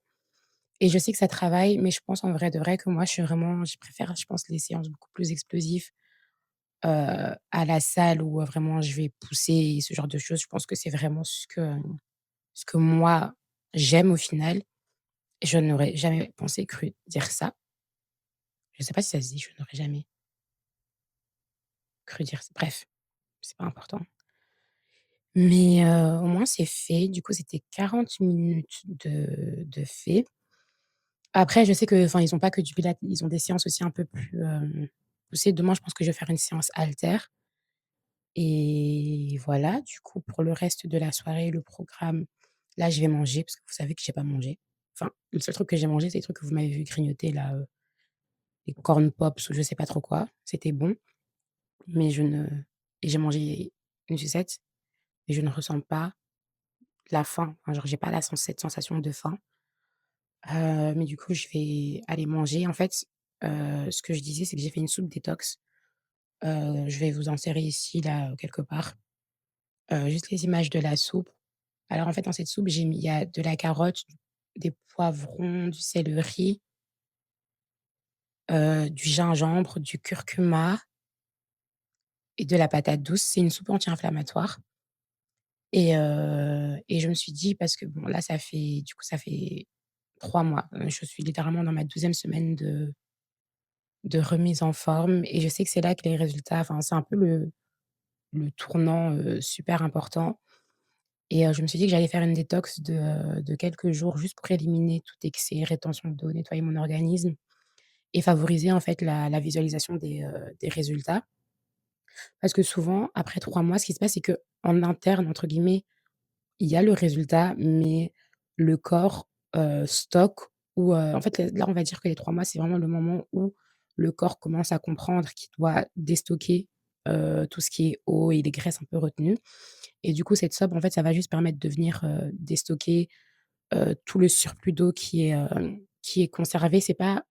et je sais que ça travaille, mais je pense en vrai de vrai que moi, je préfère, je pense, les séances beaucoup plus explosives, à la salle où, vraiment je vais pousser et ce genre de choses. Je pense que c'est vraiment ce que moi, j'aime au final. Je n'aurais jamais pensé cru dire ça. Je sais pas si ça se dit, je n'aurais jamais cru dire ç bref, c'est pas important. Mais au moins c'est fait. Du coup, c'était 40 minutes de fait. Après, je sais que enfin, ils ont pas que du pilates, ils ont des séances aussi un peu plus, poussées. Demain, je pense que je vais faire une séance haltères et voilà. Du coup, pour le reste de la soirée, le programme, là, je vais manger parce que vous savez que j'ai pas mangé. Enfin, le seul truc que j'ai mangé, c'est les trucs que vous m'avez vu grignoter là, les corn pops ou je sais pas trop quoi. C'était bon, mais je ne et j'ai mangé une sucette, mais je ne ressens pas la faim. Enfin, genre, j'ai pas la cette sensation de faim. Mais du coup, je vais aller manger. En fait, ce que je disais, c'est que j'ai fait une soupe détox. Je vais vous insérer ici, là, quelque part, juste les images de la soupe. Alors, en fait, dans cette soupe, j'ai mis il y a de la carotte, des poivrons, du céleri, du gingembre, du curcuma et de la patate douce. C'est une soupe anti-inflammatoire et je me suis dit parce que bon, là, ça fait 3 mois, je suis littéralement dans ma 12e semaine de remise en forme et je sais que c'est là que les résultats enfin, c'est un peu le tournant, super important et je me suis dit que j'allais faire une détox de quelques jours juste pour éliminer tout excès, rétention d'eau, nettoyer mon organisme et favoriser en fait la visualisation des résultats. Parce que souvent, après 3 mois, ce qui se passe, c'est qu'en «interne» entre guillemets, il y a le résultat, mais le corps, stocke ou en fait, là, on va dire que les 3 mois, c'est vraiment le moment où le corps commence à comprendre qu'il doit déstocker, tout ce qui est eau et les graisses un peu retenues et du coup, cette SOP, en fait, ça va juste permettre de venir, déstocker, tout le surplus d'eau qui est conservé. C'est pas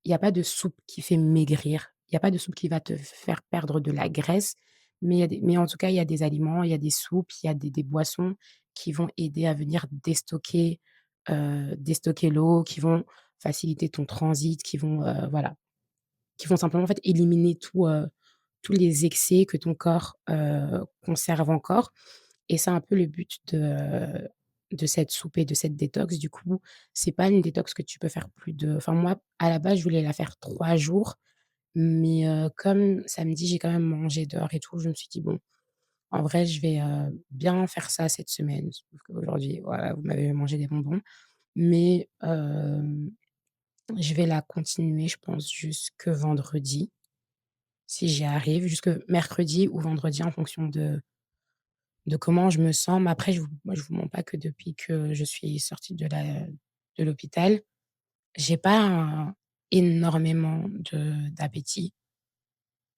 il y a pas de soupe qui fait maigrir. Il y a pas de soupe qui va te faire perdre de la graisse, mais en tout cas, il y a des aliments, il y a des soupes, il y a des boissons qui vont aider à venir déstocker l'eau, qui vont faciliter ton transit, qui vont, voilà, qui vont simplement, en fait, éliminer tous les excès que ton corps, conserve encore et c'est un peu le but de cette soupe et de cette détox. Du coup, c'est pas une détox que tu peux faire plus de enfin moi, à la base, je voulais la faire 3 jours, mais comme samedi, j'ai quand même mangé dehors et tout, je me suis dit: «Bon, en vrai, je vais, bien faire ça cette semaine». Sauf qu'aujourd'hui, voilà, vous m'avez mangé des bonbons, mais je vais la continuer, je pense, jusque vendredi, si j'y arrive, jusque mercredi ou vendredi en fonction de comment je me sens. Mais après, je vous mens pas que depuis que je suis sortie de l'hôpital, j'ai pas énormément d'appétit.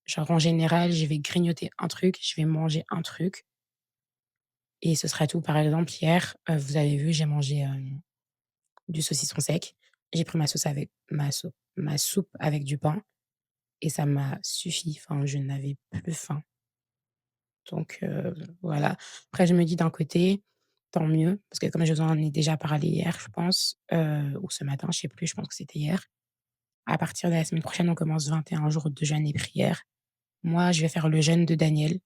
Genre, en général, je vais grignoter un truc, je vais manger un truc et ce sera tout. Par exemple, hier, vous avez vu, j'ai mangé, du saucisson sec. J'ai pris ma soupe avec du pain et ça m'a suffi. Enfin, je n'avais plus faim. Donc voilà. Après je me dis d'un côté, tant mieux, parce que comme je vous en ai déjà parlé hier, je pense, ou ce matin, je sais plus, je pense que c'était hier. À partir de la semaine prochaine, on commence 21 jours de jeûne et prière. Moi, je vais faire le jeûne de Daniel,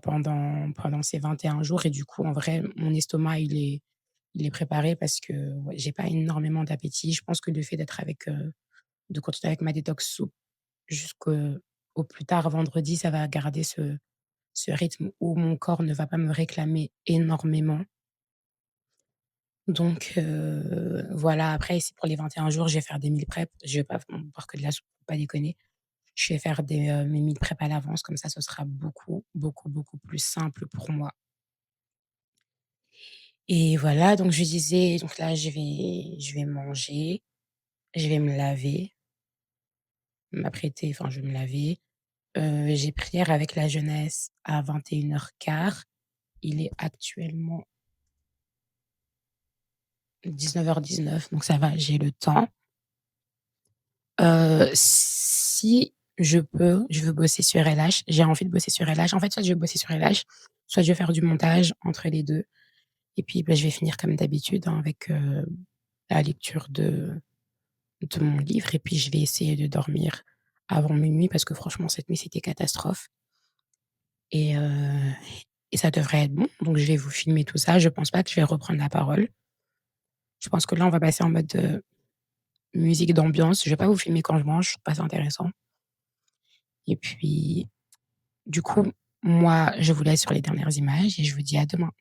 pendant ces 21 jours et du coup, en vrai, mon estomac, il est préparé parce que, ouais, j'ai pas énormément d'appétit. Je pense que le fait de continuer avec ma détox soupe jusqu'au au plus tard vendredi, ça va garder ce rythme où mon corps ne va pas me réclamer énormément. Donc voilà, après ici pour les 21 jours, je vais faire des meal prep. Je vais pas boire que de la soupe, faut pas déconner. Je vais faire mes meal prep à l'avance, comme ça ce sera beaucoup, beaucoup, beaucoup plus simple pour moi. Et voilà, donc je disais, donc là je vais manger, je vais me laver, m'apprêter, enfin je vais me laver. J'ai prière avec la jeunesse à 21h15. Il est actuellement 19h19, donc ça va, j'ai le temps. Si je peux, je veux bosser sur LH. J'ai envie de bosser sur LH. En fait, soit je vais bosser sur LH, soit je vais faire du montage entre les 2. Et puis, bah, je vais finir comme d'habitude, hein, avec, la lecture de mon livre et puis je vais essayer de dormir avant minuit parce que franchement cette nuit c'était catastrophe et heu et ça devrait être bon. Donc je vais vous filmer tout ça. Je pense pas que je vais reprendre la parole. Je pense que là on va passer en mode, musique d'ambiance. Je vais pas vous filmer quand je mange, je trouve pas ça intéressant et puis, du coup, moi, je vous laisse sur les dernières images et je vous dis à demain.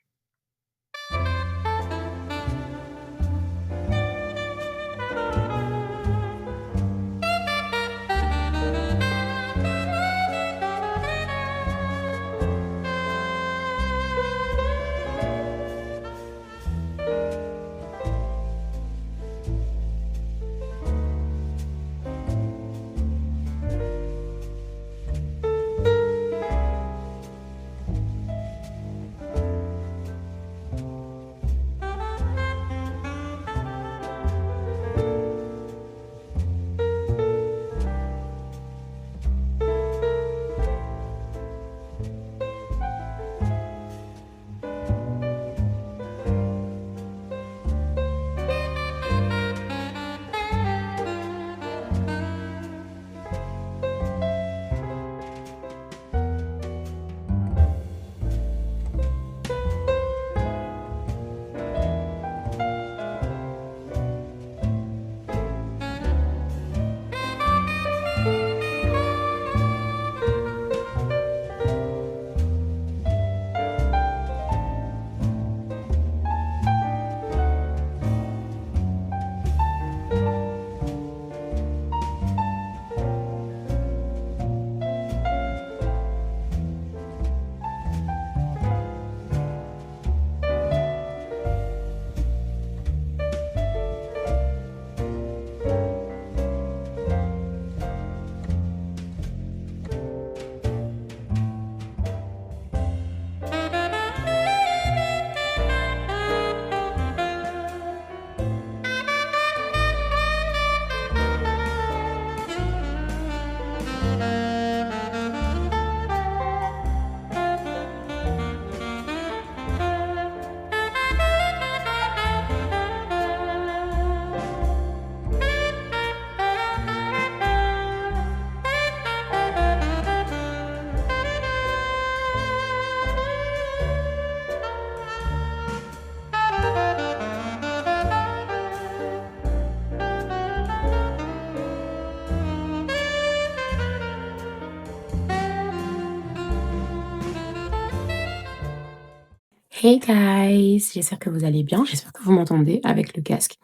Hey guys, j'espère que vous allez bien, j'espère que vous m'entendez avec le casque.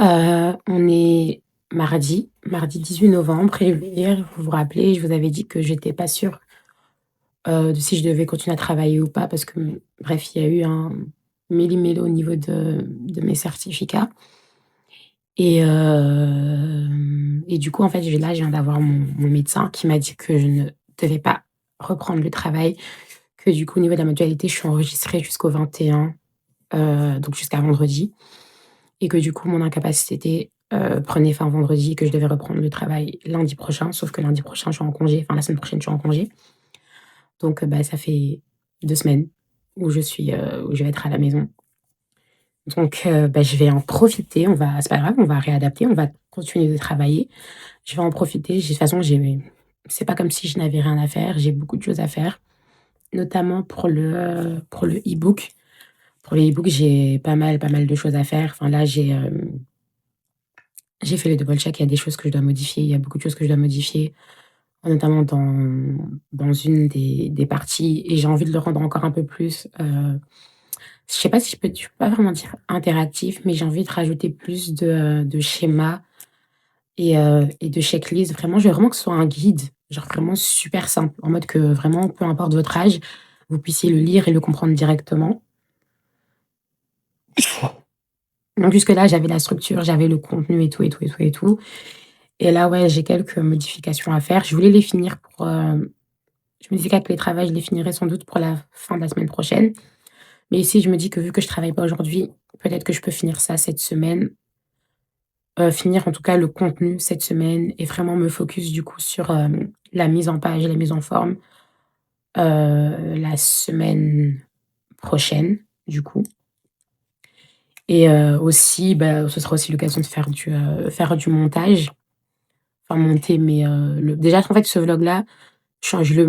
On est mardi 18 novembre et hier, vous vous rappelez, je vous avais dit que j'étais pas sûre, de si je devais continuer à travailler ou pas parce que, bref, il y a eu un méli-mélo au niveau de mes certificats et du coup, en fait, je viens d'avoir mon médecin qui m'a dit que je ne devais pas reprendre le travail, que du coup, au niveau de la mutualité, je suis enregistrée jusqu'au 21, donc jusqu'à vendredi et que du coup, mon incapacité, prenait fin vendredi et que je devais reprendre le travail lundi prochain, sauf que lundi prochain, je suis en congé, enfin la semaine prochaine, je suis en congé. Donc, bah, ça fait 2 semaines où je vais être à la maison. Donc, bah, je vais en profiter, c'est pas grave, on va réadapter, on va continuer de travailler. Je vais en profiter, de toute façon, c'est pas comme si je n'avais rien à faire, j'ai beaucoup de choses à faire, notamment pour le e-book. Pour les e-books, j'ai pas mal de choses à faire. Enfin là, j'ai fait le double check, il y a des choses que je dois modifier, il y a beaucoup de choses que je dois modifier, notamment dans une des parties et j'ai envie de le rendre encore un peu plus, je sais pas si je peux pas vraiment dire interactif, mais j'ai envie de rajouter plus de schémas et de checklists. Vraiment, je veux vraiment que ce soit un guide, genre vraiment super simple, en mode que vraiment, peu importe votre âge, vous puissiez le lire et le comprendre directement. Donc jusque-là, j'avais la structure, j'avais le contenu et tout, et tout, et tout, et tout. Et là, ouais, j'ai quelques modifications à faire. Je voulais les finir je me disais qu'avec les travaux, je les finirais sans doute pour la fin de la semaine prochaine. Mais ici, je me dis que vu que je travaille pas aujourd'hui, peut-être que je peux finir ça cette semaine. Finir en tout cas le contenu cette semaine et vraiment me focus du coup sur, la mise en page, la mise en forme, la semaine prochaine, du coup. Et aussi, bah, ce sera aussi l'occasion de faire du montage, enfin monter le déjà en fait ce vlog-là, je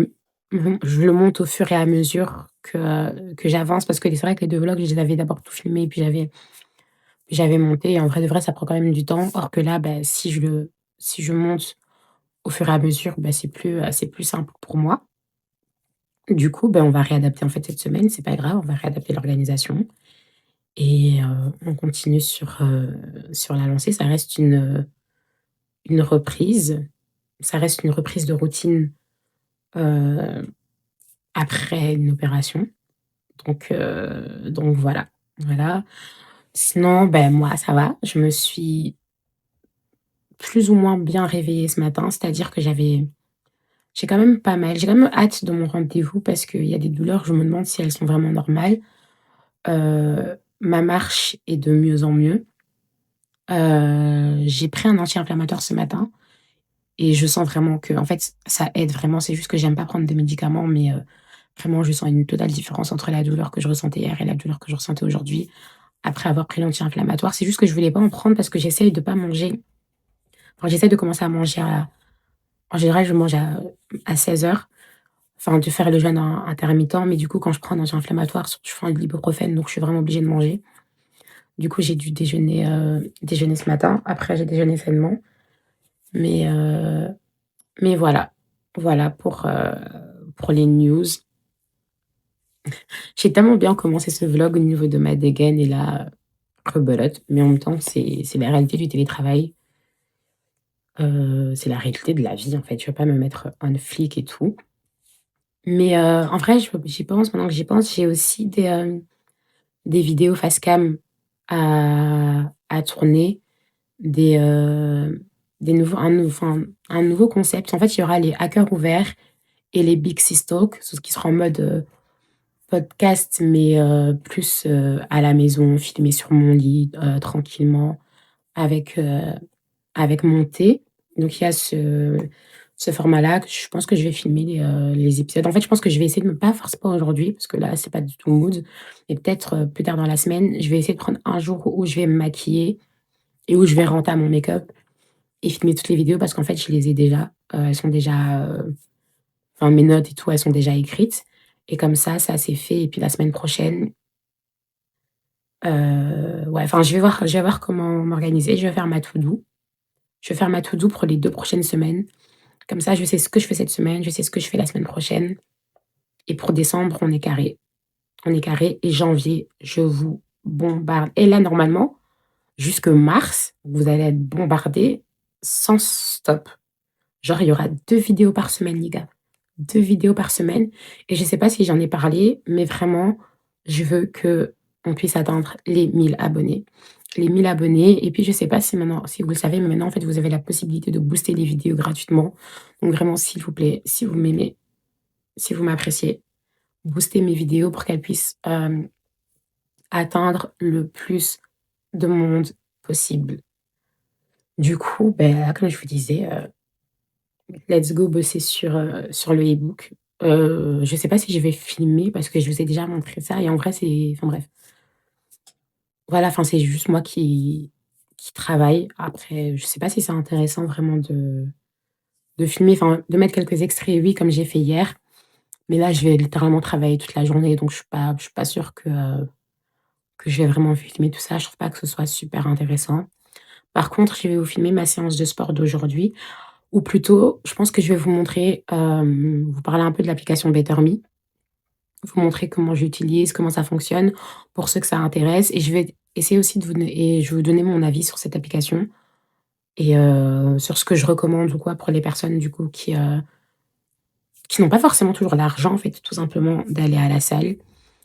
le monte au fur et à mesure que j'avance parce que c'est vrai que les 2 vlogs, je les avais d'abord tout filmés et puis j'avais j'avais monté et en vrai de vrai, ça prend quand même du temps. Or que là, bah, si je monte au fur et à mesure, bah, c'est plus simple pour moi. Du coup, bah, on va réadapter en fait cette semaine, c'est pas grave, on va réadapter l'organisation et on continue sur la lancée. Une reprise, ça reste une reprise de routine, heu, après une opération. Donc voilà, voilà. Sinon, ben, moi, ça va. Je me suis plus ou moins bien réveillée ce matin, c'est-à-dire que j'ai quand même pas mal j'ai quand même hâte de mon rendez-vous parce qu'il y a des douleurs, je me demande si elles sont vraiment normales. Ma marche est de mieux en mieux. J'ai pris un anti-inflammatoire ce matin et je sens vraiment que en fait, ça aide vraiment. C'est juste que j'aime pas prendre des médicaments, mais vraiment, je sens une totale différence entre la douleur que je ressentais hier et la douleur que je ressentais aujourd'hui après avoir pris l'anti-inflammatoire. C'est juste que je voulais pas en prendre parce que j'essaye de pas manger enfin, j'essaie de commencer à manger à en général, je mange à 16 heures, enfin, de faire le jeûne intermittent, mais du coup, quand je prends un anti-inflammatoire, je prends de l'ibuprofène, donc je suis vraiment obligée de manger. Du coup, j'ai dû déjeuner ce matin. Après, j'ai déjeuné sainement, mais heu, mais voilà. Voilà pour les news. J'ai tellement bien commencé ce vlog au niveau de ma dégaine et là, rebelote, mais en même temps, c'est la réalité du télétravail. C'est la réalité de la vie, en fait. Je vais pas me mettre on flic et tout. Mais en vrai, j'y pense, maintenant que j'y pense, j'ai aussi des vidéos face cam à tourner, des, nouveaux un nouveau concept. En fait, il y aura les hackers ouverts et les Big Sis Talk, ce qui sera en mode, podcast, mais plus, à la maison, filmé sur mon lit, tranquillement avec, avec mon thé. Donc il y a ce format-là que je pense que je vais filmer les épisodes. En fait, je pense que je vais essayer de me pas force pas aujourd'hui parce que là, c'est pas du tout mood, mais peut-être, plus tard dans la semaine, je vais essayer de prendre un jour où je vais me maquiller et où je vais renter à mon make-up et filmer toutes les vidéos parce qu'en fait, je les ai déjà, elles sont déjà, enfin mes notes et tout, elles sont déjà écrites et comme ça c'est fait et puis la semaine prochaine, ouais, enfin je vais voir comment m'organiser. Je vais faire ma to-do. Je vais faire ma to-do pour les 2 prochaines semaines. Comme ça, je sais ce que je fais cette semaine, je sais ce que je fais la semaine prochaine et pour décembre, on est carré. On est carré et janvier, je vous bombarde et là, normalement, jusque mars, vous allez être bombardés sans stop. Genre, il y aura 2 vidéos par semaine, les gars. 2 vidéos par semaine et je sais pas si j'en ai parlé, mais vraiment, je veux qu'on puisse atteindre les 1000 abonnés. Les 1000 abonnés et puis je sais pas si vous le savez, mais maintenant, en fait, vous avez la possibilité de booster les vidéos gratuitement. Donc vraiment, s'il vous plaît, si vous m'aimez, si vous m'appréciez, boostez mes vidéos pour qu'elles puissent, atteindre le plus de monde possible. Du coup, ben comme je vous disais, let's go bosser sur le e-book. Je sais pas si je vais filmer parce que je vous ai déjà montré ça et en vrai, c'est enfin bref. Voilà, enfin, c'est juste moi qui travaille. Après, je sais pas si c'est intéressant vraiment de filmer, enfin, de mettre quelques extraits, oui, comme j'ai fait hier. Mais là, je vais littéralement travailler toute la journée, donc je suis pas sûre que je vais vraiment filmer tout ça. Je trouve pas que ce soit super intéressant. Par contre, je vais vous filmer ma séance de sport d'aujourd'hui ou plutôt, je pense que je vais vous montrer, vous parler un peu de l'application Better Me, vous montrer comment j'utilise, comment ça fonctionne pour ceux que ça intéresse et je vais essayer aussi de vous donner et je vais vous donner mon avis sur cette application et sur ce que je recommande ou quoi pour les personnes du coup qui n'ont pas forcément toujours l'argent en fait, tout simplement d'aller à la salle. Les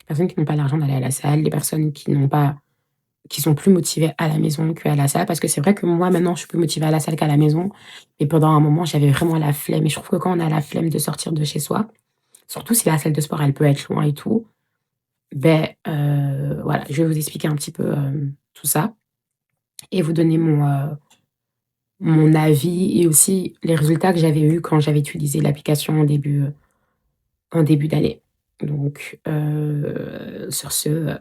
personnes qui n'ont pas l'argent d'aller à la salle, les personnes qui sont plus motivées à la maison qu'à la salle. Parce que c'est vrai que moi maintenant je suis plus motivée à la salle qu'à la maison, mais pendant un moment j'avais vraiment la flemme et je trouve que quand on a la flemme de sortir de chez soi, surtout si la salle de sport elle peut être loin et tout, ben voilà, je vais vous expliquer un petit peu, tout ça et vous donner mon avis et aussi les résultats que j'avais eus quand j'avais utilisé l'application en début d'année. Donc sur ce,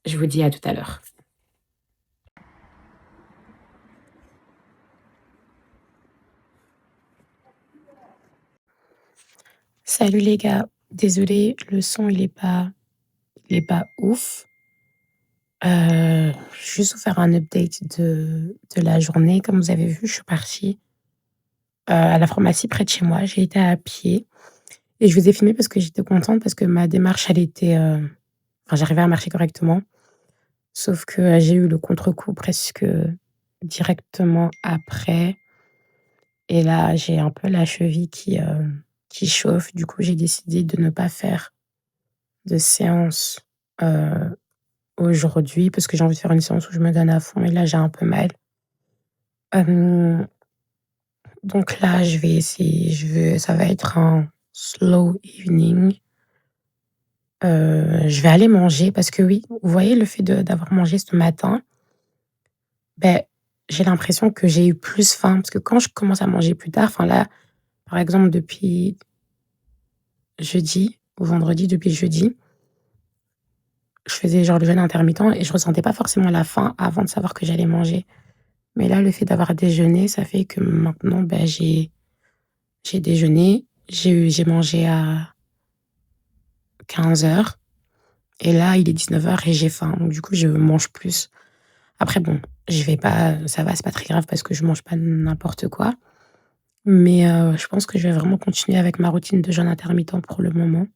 je vous dis à tout à l'heure. Salut les gars, désolée, le son il est pas ouf. Juste vous faire un update de la journée. Comme vous avez vu, je suis partie, à la pharmacie près de chez moi. J'ai été à pied et je vous ai filmé parce que j'étais contente parce que ma démarche, elle était, enfin, j'arrivais à marcher correctement. Sauf que, j'ai eu le contre-coup presque directement après et là, j'ai un peu la cheville qui chauffe. Du coup, j'ai décidé de ne pas faire de séance, heu, aujourd'hui parce que j'ai envie de faire une séance où je me donne à fond et là, j'ai un peu mal. Hem, donc là, ça va être un slow evening. Je vais aller manger parce que oui, vous voyez le fait d'avoir mangé ce matin, beh, j'ai l'impression que j'ai eu plus faim parce que quand je commence à manger plus tard, enfin là, par exemple depuis jeudi ou vendredi, depuis jeudi, je faisais genre le jeûne intermittent et je ressentais pas forcément la faim avant de savoir que j'allais manger. Mais là, le fait d'avoir déjeuné, ça fait que maintenant, bah, j'ai déjeuné, j'ai mangé à 15 heures et là, il est 19 heures et j'ai faim. Donc du coup, je mange plus. Après bon, je vais pas ça va, c'est pas très grave parce que je mange pas n'importe quoi. Mais je pense que je vais vraiment continuer avec ma routine de jeûne intermittent pour le moment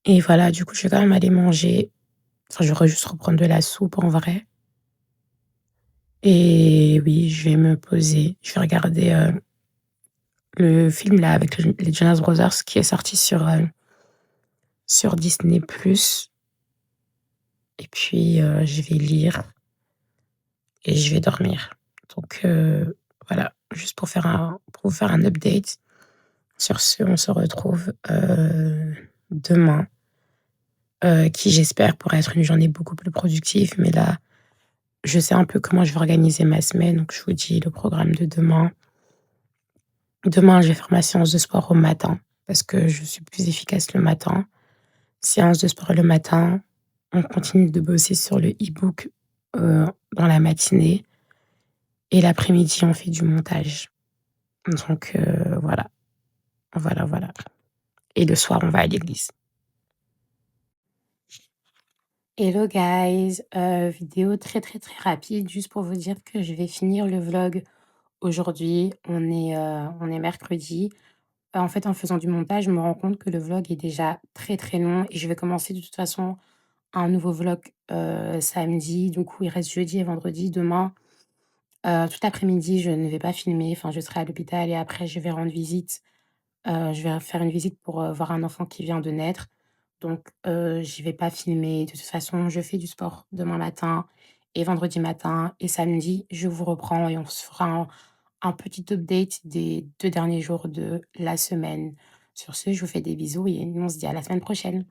et voilà, du coup, je vais quand même aller manger. Enfin, je vais juste reprendre de la soupe en vrai et oui, je vais me poser. Je vais regarder, le film là avec les Jonas Brothers qui est sorti sur Disney+ et puis, je vais lire et je vais dormir. Donc voilà, juste pour vous faire un update. Sur ce, on se retrouve, demain, qui j'espère pourra être une journée beaucoup plus productive. Mais là, je sais un peu comment je vais organiser ma semaine, donc je vous dis le programme de demain. Demain, je vais faire ma séance de sport au matin parce que je suis plus efficace le matin. Séance de sport le matin, on continue de bosser sur le e-book, dans la matinée et l'après-midi, on fait du montage. Donc voilà, voilà, voilà et le soir, on va à l'église. Hello guys, vidéo très, très, très rapide juste pour vous dire que je vais finir le vlog aujourd'hui. On est mercredi. En fait, en faisant du montage, je me rends compte que le vlog est déjà très, très long et je vais commencer de toute façon un nouveau vlog, samedi. Du coup, il reste jeudi et vendredi. Demain, tout l'après-midi, je ne vais pas filmer, enfin, je serai à l'hôpital et après je vais rendre visite. Je vais faire une visite pour, voir un enfant qui vient de naître. Donc j'y vais pas filmer. De toute façon, je fais du sport demain matin et vendredi matin et samedi, je vous reprends et on se fera un petit update des 2 derniers jours de la semaine. Sur ce, je vous fais des bisous et on se dit à la semaine prochaine.